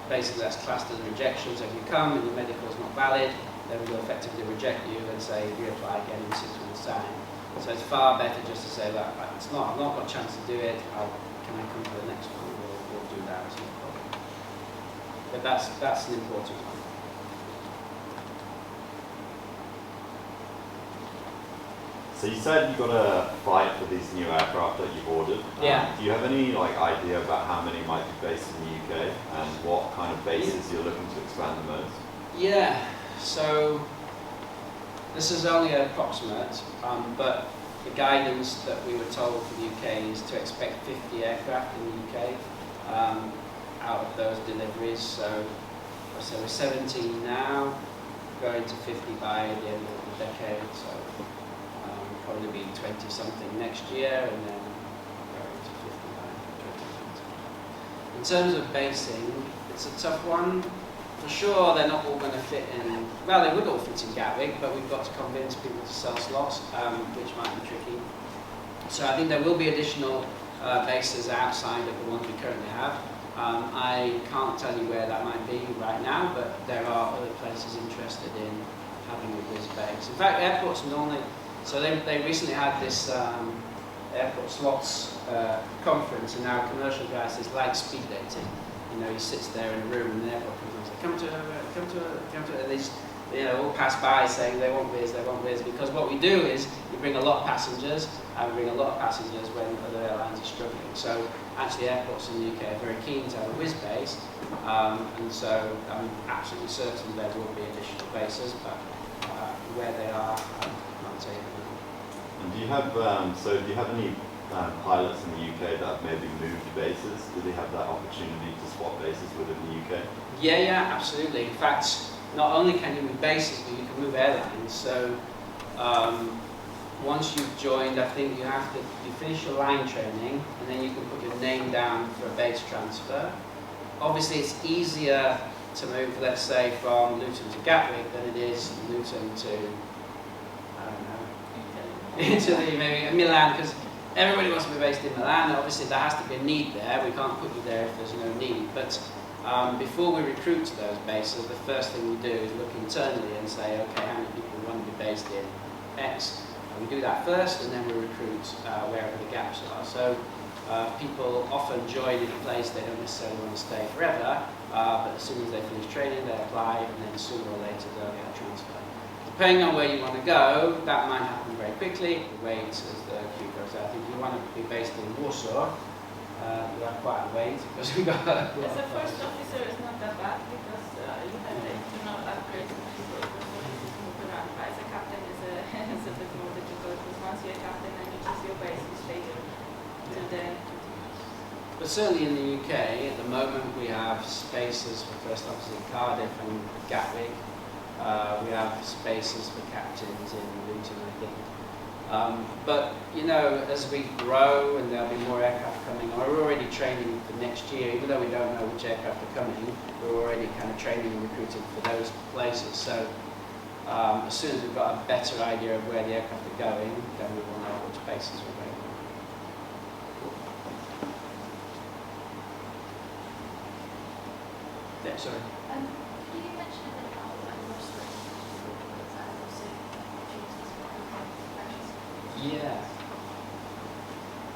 basically that's classed as a rejection. So if you come and your medical is not valid, then we'll effectively reject you and say reapply again in 6 months' time. So it's far better just to say, look, I've not got a chance to do it, can I come for the next one? We'll do that, it's no problem. But that's an important one. So you said you've got to fight for these new aircraft that you've ordered. Yeah. Do you have any idea about how many might be based in the UK, and what kind of bases you're looking to expand the most? Yeah, so this is only an approximate, but the guidance that we were told for the UK is to expect 50 aircraft in the UK out of those deliveries. So we're 17 now, going to 50 by the end of the decade. So probably be 20 something next year, and then going to 50 by 2020. In terms of basing, it's a tough one. For sure, they're not all going to fit in, well, they would all fit in Gatwick, but we've got to convince people to sell slots, which might be tricky. So I think there will be additional bases outside of the ones we currently have. I can't tell you where that might be right now, but there are other places interested in having a Wizz base. In fact, airports normally, so they recently had this airport slots conference, and now commercial guys says like speed dating. You know, he sits there in a room and the airport comes and says, come to, and all pass by saying they want Wizz, because what we do is we bring a lot of passengers, and we bring a lot of passengers when other airlines are struggling. So actually airports in the UK are very keen to have a Wizz base, and so I'm absolutely certain there will be additional bases, but where they are, I can't say anything. And do you have do you have any pilots in the UK that have maybe moved bases? Do they have that opportunity to swap bases within the UK? Yeah, absolutely. In fact, not only can you move bases, but you can move airlines. So once you've joined, I think you finish your line training, and then you can put your name down for a base transfer. Obviously, it's easier to move, let's say, from Luton to Gatwick than it is Luton to, I don't know, Italy, maybe Milan, because everybody wants to be based in Milan. Obviously, there has to be a need there. We can't put you there if there's no need. But before we recruit to those bases, the first thing we do is look internally and say, okay, how many people want to be based in X? And we do that first, and then we recruit wherever the gaps are. So people often join in a place they don't necessarily want to stay forever, but as soon as they finish training, they apply, and then sooner or later they'll get a transfer. Depending on where you want to go, that might happen very quickly. Wait as the queue goes out. I think you want to be based in Warsaw. You have quite a wait because we've got. As a first officer, it's not that bad because you have the internal upgrades and people move around. But as a captain, it's a bit more difficult because once you're a captain and you choose your base, you stay there till the end. But certainly in the UK, at the moment, we have spaces for first officers in Cardiff and Gatwick. We have spaces for captains in Luton, I think. But, as we grow and there'll be more aircraft coming, we're already training for next year, even though we don't know which aircraft are coming, we're already kind of training and recruiting for those places. So as soon as we've got a better idea of where the aircraft are going, then we will know which bases we're going. Yeah, sorry. You mentioned a bit about more strict rules and also opportunities for progression. Yeah.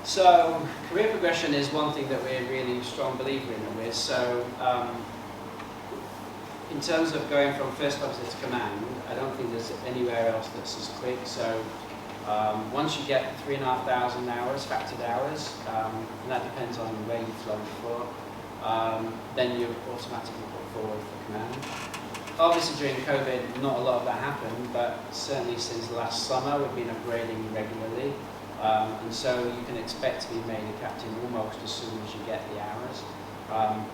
So career progression is one thing that we're really strong believer in with. So in terms of going from first officer to command, I don't think there's anywhere else that's as quick. So once you get 3,500 hours, factored hours, and that depends on where you've flown before, then you're automatically put forward for command. Obviously during COVID, not a lot of that happened, but certainly since last summer, we've been upgrading regularly. And so you can expect to be made a captain almost as soon as you get the hours.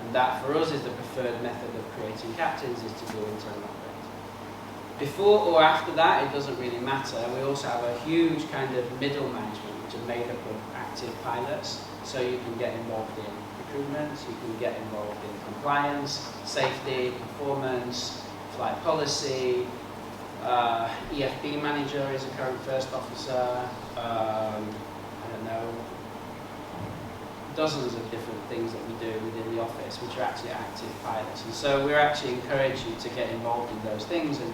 And that for us is the preferred method of creating captains, is to do internal upgrades. Before or after that, it doesn't really matter. We also have a huge kind of middle management, which are made up of active pilots. So you can get involved in recruitment, you can get involved in compliance, safety, performance, flight policy. EFB manager is a current first officer. I don't know, dozens of different things that we do within the office, which are actually active pilots. And so we're actually encouraging you to get involved in those things, and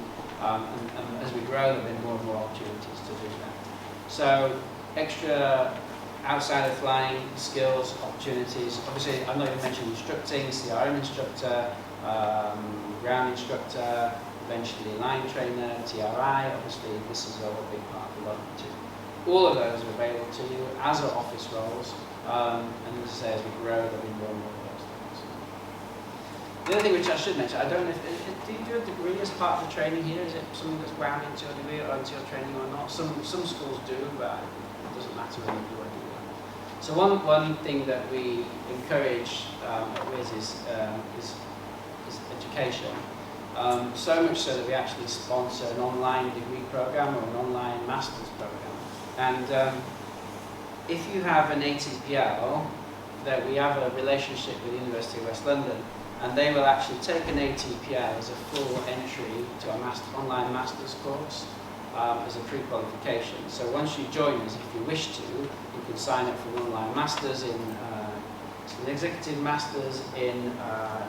as we grow, there'll be more and more opportunities to do that. So extra outside of flying skills, opportunities. Obviously, I'm not even mentioning instructing, CRM instructor, ground instructor, eventually line trainer, TRI. Obviously, this is all a big part of the lot too. All of those are available to you, as are office roles. And as I say, as we grow, there'll be more and more of those things. The other thing which I should mention, I don't know if do you do a degree as part of the training here? Is it something that's wound into your degree or into your training or not? Some schools do, but it doesn't matter when you do it. So one thing that we encourage at Wizz is education. So much so that we actually sponsor an online degree program or an online master's program. And if you have an ATPL, that we have a relationship with the University of West London, and they will actually take an ATPL as a full entry to a online master's course as a pre-qualification. So once you join us, if you wish to, you can sign up for an online master's in an executive master's in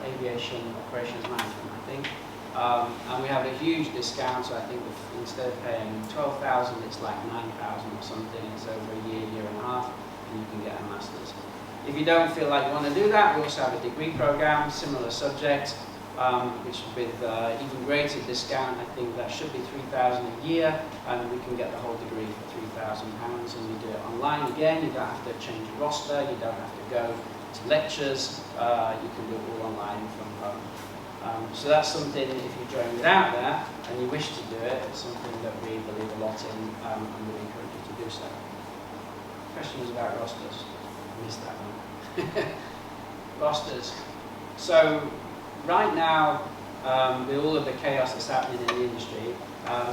aviation operations management, I think. And we have a huge discount, so I think instead of paying 12,000, it's like 9,000 or something. It's over a year, year and a half, and you can get a master's. If you don't feel like you want to do that, we also have a degree program, similar subject. which with even greater discount, I think that should be £3,000 a year, and we can get the whole degree for £3,000, and you do it online again. You don't have to change your roster, you don't have to go to lectures, you can do it all online from home. So that's something, if you're joining without that and you wish to do it, it's something that we believe a lot in, and we encourage you to do so. Questions about rosters? I missed that one. Rosters. So right now, with all of the chaos that's happening in the industry,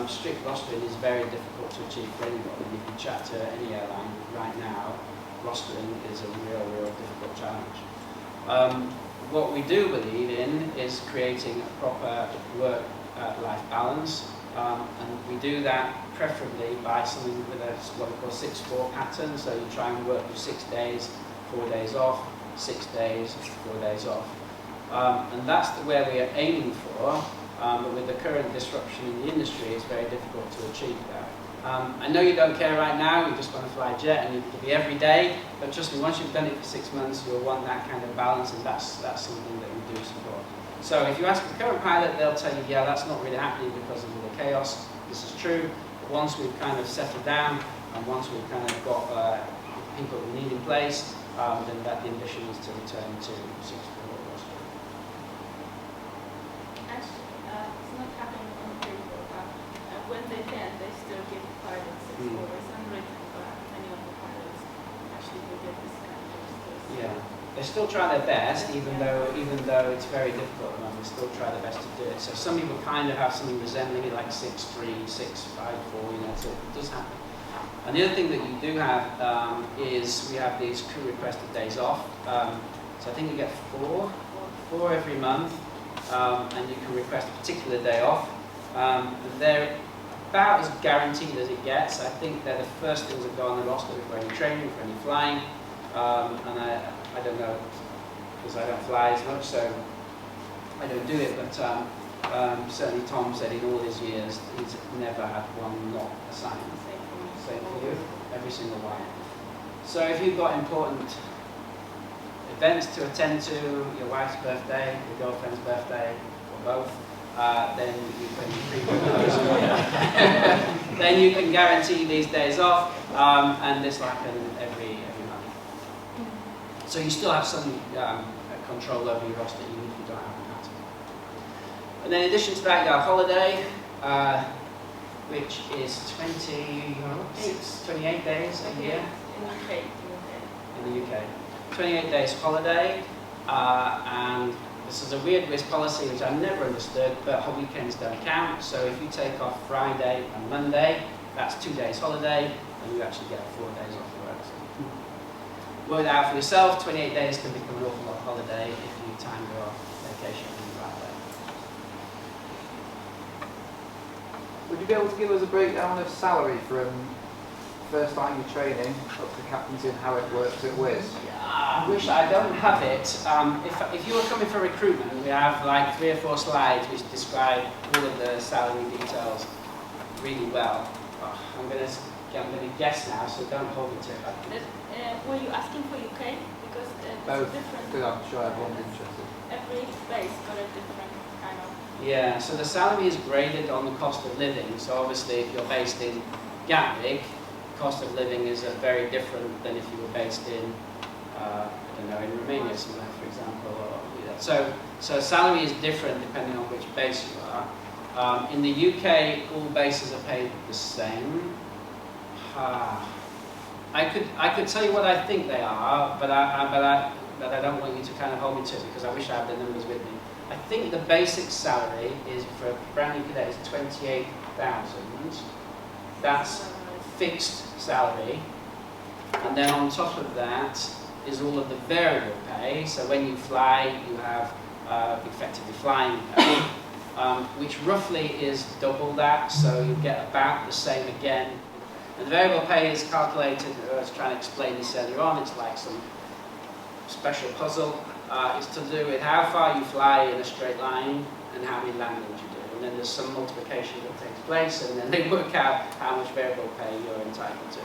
strict rostering is very difficult to achieve for anybody. If you chat to any airline right now, rostering is a real difficult challenge. What we do believe in is creating a proper work-life balance, and we do that preferably by something with what we call 6-4 pattern. So you try and work for 6 days, 4 days off, 6 days, 4 days off. And that's where we are aiming for, but with the current disruption in the industry, it's very difficult to achieve that. I know you don't care right now, you just want to fly jet and it will be every day, but trust me, once you've done it for 6 months, you'll want that kind of balance, and that's something that we do support. So if you ask the current pilot, they'll tell you, yeah, that's not really happening because of all the chaos. This is true, but once we've kind of settled down, and once we've kind of got people we need in place, then the ambition is to return to 6-4. It's not happening on paper, but when they can, they still give pilots 6 hours unwritten, but many of the pilots actually do get this kind of stuff. Yeah, they still try their best, even though it's very difficult, and they still try their best to do it. So some people kind of have something resembling it, like 6-3, 6-5-4, you know, so it does happen. And the other thing that you do have is we have these crew requested days off. So I think you get four every month, and you can request a particular day off. And they're about as guaranteed as it gets. I think they're the first things that go on the roster before any training, for any flying. And I don't know, because I don't fly as much, so I don't do it. But certainly Tom said in all his years, he's never had one not assigned. Same for you, every single one. So if you've got important events to attend to, your wife's birthday, your girlfriend's birthday, or both, then you can then you can guarantee these days off, and this like every month. So you still have some control over your roster, even if you don't have a pattern. And then in addition to that, you have holiday, which is 28 days a year. In the UK. 28 days holiday, and this is a weird Wizz policy which I've never understood, but weekends don't count. So if you take off Friday and Monday, that's 2 days holiday, and you actually get 4 days off work. So work it out for yourself. 28 days can become an awful lot of holiday if you time your vacation in the right way. Would you be able to give us a breakdown of salary from first time you're training up to captaincy and how it works at Wizz? I wish I don't have it. If you were coming for recruitment, we have like 3 or 4 slides which describe all of the salary details really well. I'm going to guess now, so don't hold me to it. Were you asking for UK? Because it's Both, different. because I'm sure everyone's interested. Every base got a different kind of. Yeah, so the salary is graded on the cost of living. So obviously, if you're based in Gatwick, cost of living is very different than if you were based in, I don't know, in Romania somewhere, for example. Or, so salary is different depending on which base you are. In the UK, all bases are paid the same. I could tell you what I think they are, but I don't want you to kind of hold me to it because I wish I had the numbers with me. I think the basic salary is for a brand new cadet is 28,000. That's fixed salary, and then on top of that is all of the variable pay. So when you fly, you have effectively flying pay, which roughly is double that, so you get about the same again. And the variable pay is calculated, I was trying to explain this earlier on, it's like some special puzzle. It's to do with how far you fly in a straight line and how many landings you do. And then there's some multiplication that takes place, and then they work out how much variable pay you're entitled to.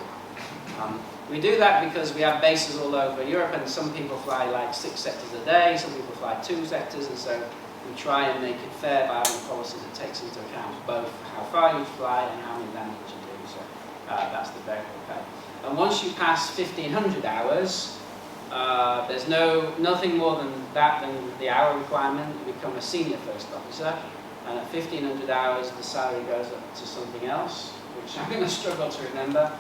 We do that because we have bases all over Europe, and some people fly like 6 sectors a day, some people fly 2 sectors, and so we try and make it fair by having a policy that takes into account both how far you fly and how many landings you do. So that's the variable pay. And once you pass 1,500 hours, there's nothing more than that than the hour requirement. You become a senior first officer, and at 1,500 hours, the salary goes up to something else, which I'm going to struggle to remember,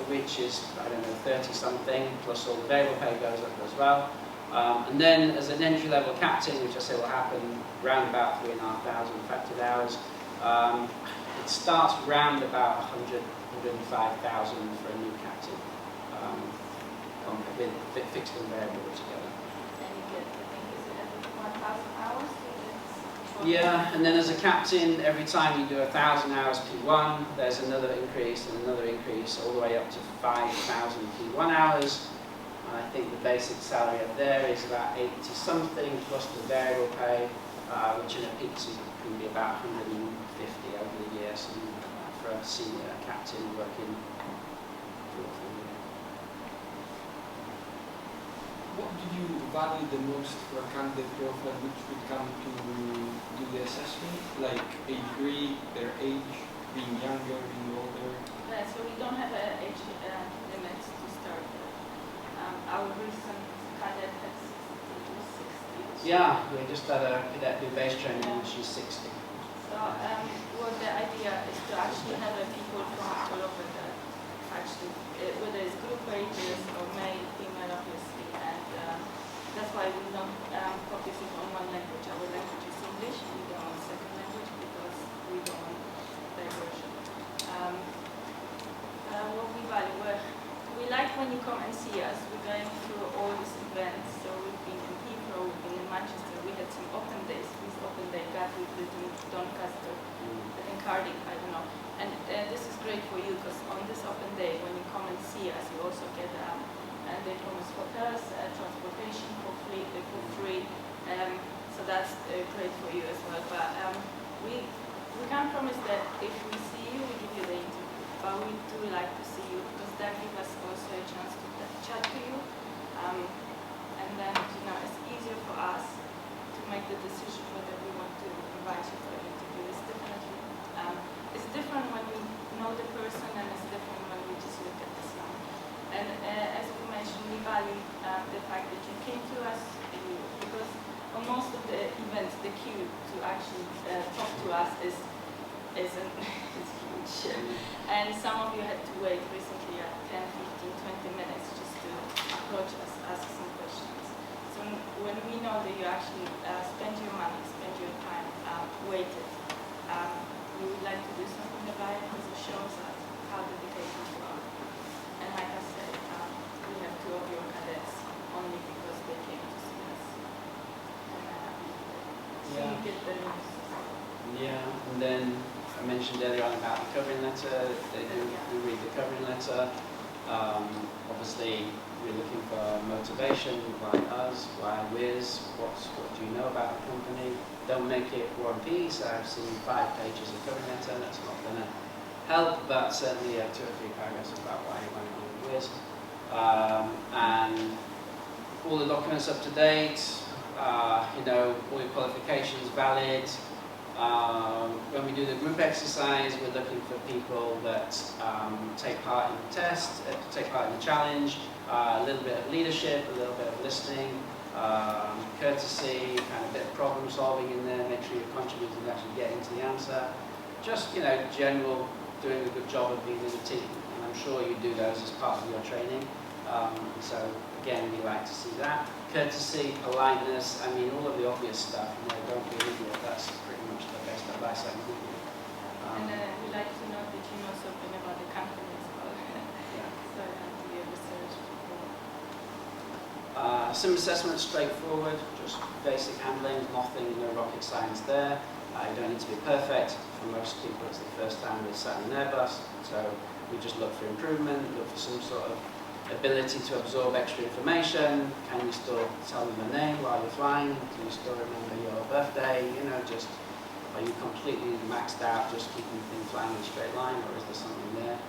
which is, I don't know, 30 something, plus all the variable pay goes up as well. And then as an entry-level captain, which I say will happen round about 3,500 factored hours, it starts round about 105,000 for a new captain, with fixed and variable together. And you get, I think, is it every 1,000 hours? Yeah, and then as a captain, every time you do 1,000 hours P1, there's another increase and another increase, all the way up to 5,000 P1 hours. And I think the basic salary up there is about 80 something plus the variable pay, which in a peak season can be about 150 over the year. So for a senior captain working for a year. What do you value the most for a candidate profile which would come to do the assessment? Like a degree, their age, being younger, being older? So we don't have an age limit to start with. Our recent cadet has 60. Yeah, we just had a cadet do base training and she's 60. So what the idea is to actually have people from all over the, actually, whether it's group ages or male, female, obviously, and that's why we don't focus it on one language. Our language is English, we don't want second language because we don't want diversion. What we value, we like when you come and see us. We're going through all these events, so we've been in Heathrow, we've been in Manchester, we had some open days. This open day got we've been in Doncaster, in Cardiff, I don't know. And this is great for you because on this open day, when you come and see us, you also get and they promise hotels, transportation for free. So that's great for you as well. But we can't promise that if we see you, we give you the interview. But we do like to see you because that gives us also a chance to chat to you. And then, it's easier for us to make the decision whether we want to invite you for an interview. It's different when we know the person, and it's different when we just look at the slide. And as we mentioned, we value the fact that you came to us because on most of the events, the queue to actually talk to us is huge. And some of you had to wait recently at 10, 15, 20 minutes just to approach us, ask some questions. So when we know that you actually spend your money, spend your time, waited, we would like to do something about it because it shows us how dedicated you are. And like I said, we have 2 of your cadets only because they came to see us. So you get the news. Yeah, and then I mentioned earlier on about the covering letter. They do read the covering letter. Obviously, we're looking for motivation. Why us? Why Wizz? What do you know about the company? Don't make it War and Peace. I've seen 5 pages of covering letter. That's not going to help, but certainly 2 or 3 paragraphs about why you want to be with Wizz. And all the documents up to date. All your qualifications valid. When we do the group exercise, we're looking for people that take part in the test, take part in the challenge, a little bit of leadership, a little bit of listening, courtesy, kind of a bit of problem solving in there, make sure you're contributing to actually getting to the answer. Just, general doing a good job of being in a team. And I'm sure you do those as part of your training. So again, we like to see that. Courtesy, politeness, all of the obvious stuff. Don't be an idiot. That's pretty much the best advice I can give you. And we like to know that you know something about the company as well. Yeah. So do your research before. Sim assessment, straightforward, just basic handling, nothing, no rocket science there. You don't need to be perfect. For most people, it's the first time they've sat in an Airbus, so we just look for improvement, look for some sort of ability to absorb extra information. Can you still tell them the name while you're flying? Do you still remember your birthday? Just are you completely maxed out, just keeping things flying in a straight line, or is there something there?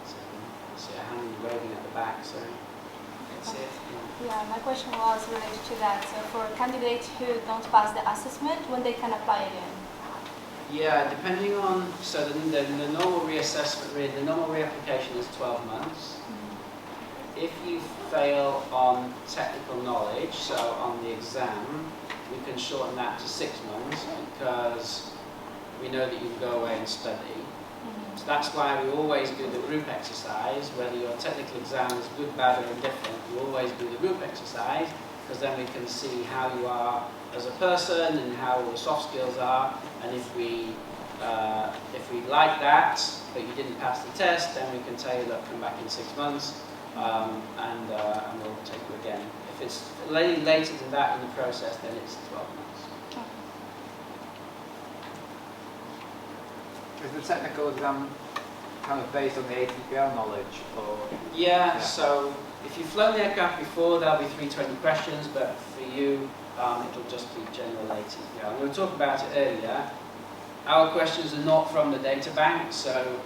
So I see a hand waving at the back, so. That's it. Yeah, my question was related to that. So for candidates who don't pass the assessment, when they can apply again? Yeah, depending on, so the normal reassessment, the normal reapplication is 12 months. If you fail on technical knowledge, so on the exam, we can shorten that to 6 months because we know that you can go away and study. So that's why we always do the group exercise, whether your technical exam is good, bad or indifferent, we always do the group exercise because then we can see how you are as a person and how your soft skills are, and if we like that, but you didn't pass the test, then we can tell you, look, come back in 6 months and we'll take you again. If it's later than that in the process, then it's 12 months. Is the technical exam kind of based on the ATPL knowledge, or? Yeah, so if you've flown the aircraft before, there'll be 320 questions, but for you, it'll just be general ATPL. And we were talking about it earlier. Our questions are not from the data bank, so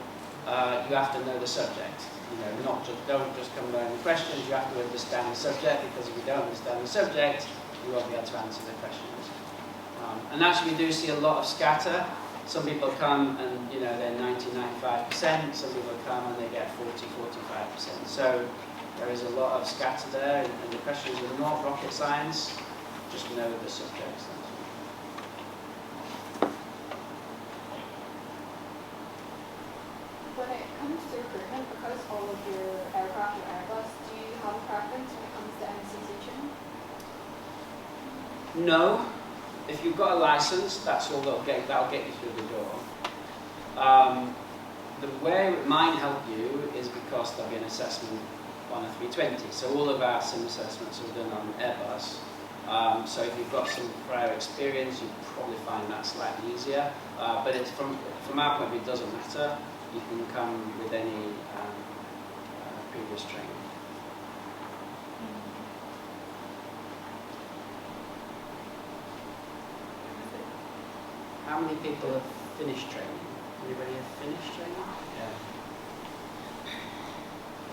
you have to know the subject. Don't just come learn the questions, you have to understand the subject, because if you don't understand the subject, you won't be able to answer the questions. And actually we do see a lot of scatter. Some people come and they're 90-95%, some people come and they get 40-45%. So there is a lot of scatter there, and the questions are not rocket science, just know the subjects. When it comes to recruitment, because all of your aircraft are Airbus, do you have a preference when it comes to MCC training? No. If you've got a license, that's all that'll get you through the door. The way it might help you is because there'll be an assessment on a 320. So all of our sim assessments are done on Airbus. So if you've got some prior experience, you'll probably find that slightly easier. But it's from our point of view, it doesn't matter. You can come with any previous training. How many people have finished training? Anybody have finished training? Yeah.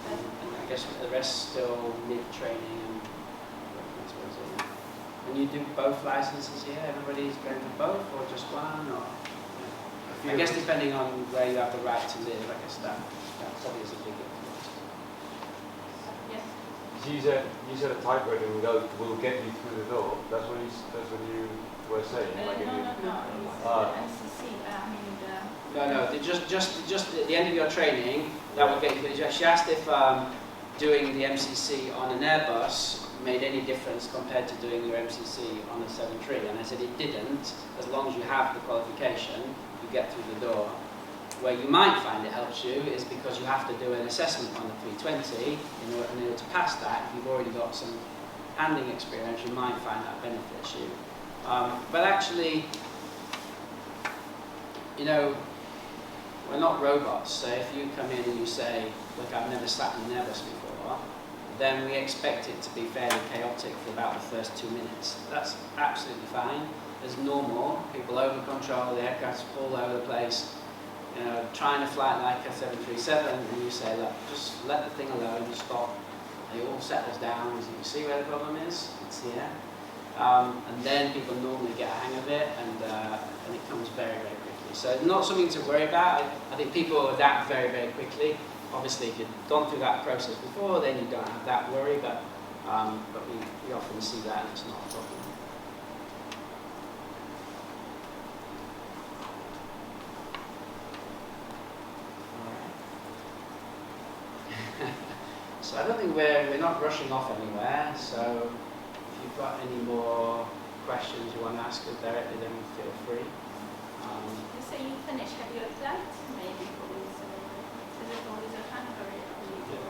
And I guess the rest still mid-training and when you do both licenses here, everybody's going for both or just one? Or I guess depending on where you have the right to live, I guess that probably is a big influence. Yes. You said a typewriter will get you through the door. That's what you were saying. No, MCC. No, just at the end of your training, that will get you through. She asked if doing the MCC on an Airbus made any difference compared to doing your MCC on a 737, and I said it didn't. As long as you have the qualification, you get through the door. Where you might find it helps you is because you have to do an assessment on the 320 in order to pass that. If you've already got some handling experience, you might find that benefits you. But actually, we're not robots. So if you come in and you say, look, I've never sat in an Airbus before, then we expect it to be fairly chaotic for about the first 2 minutes. That's absolutely fine. It's normal. People over control, the aircraft's all over the place. Trying to fly like a 737, and you say, look, just let the thing alone, stop. It all settles down. You see where the problem is? It's here. And then people normally get a hang of it, and it comes very, very quickly. So not something to worry about. I think people adapt very, very quickly. Obviously, if you've gone through that process before, then you don't have that worry, but we often see that, and it's not a problem. So I don't think we're not rushing off anywhere, so if you've got any more questions you want to ask us directly, then feel free. You say you finished. Have you applied maybe for this? Is it always a Hungary? Okay.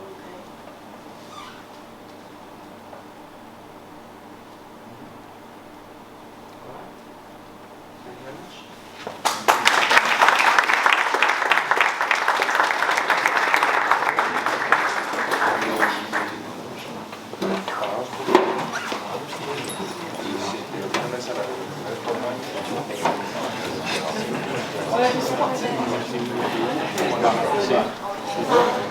All right. Thank you very much. Well,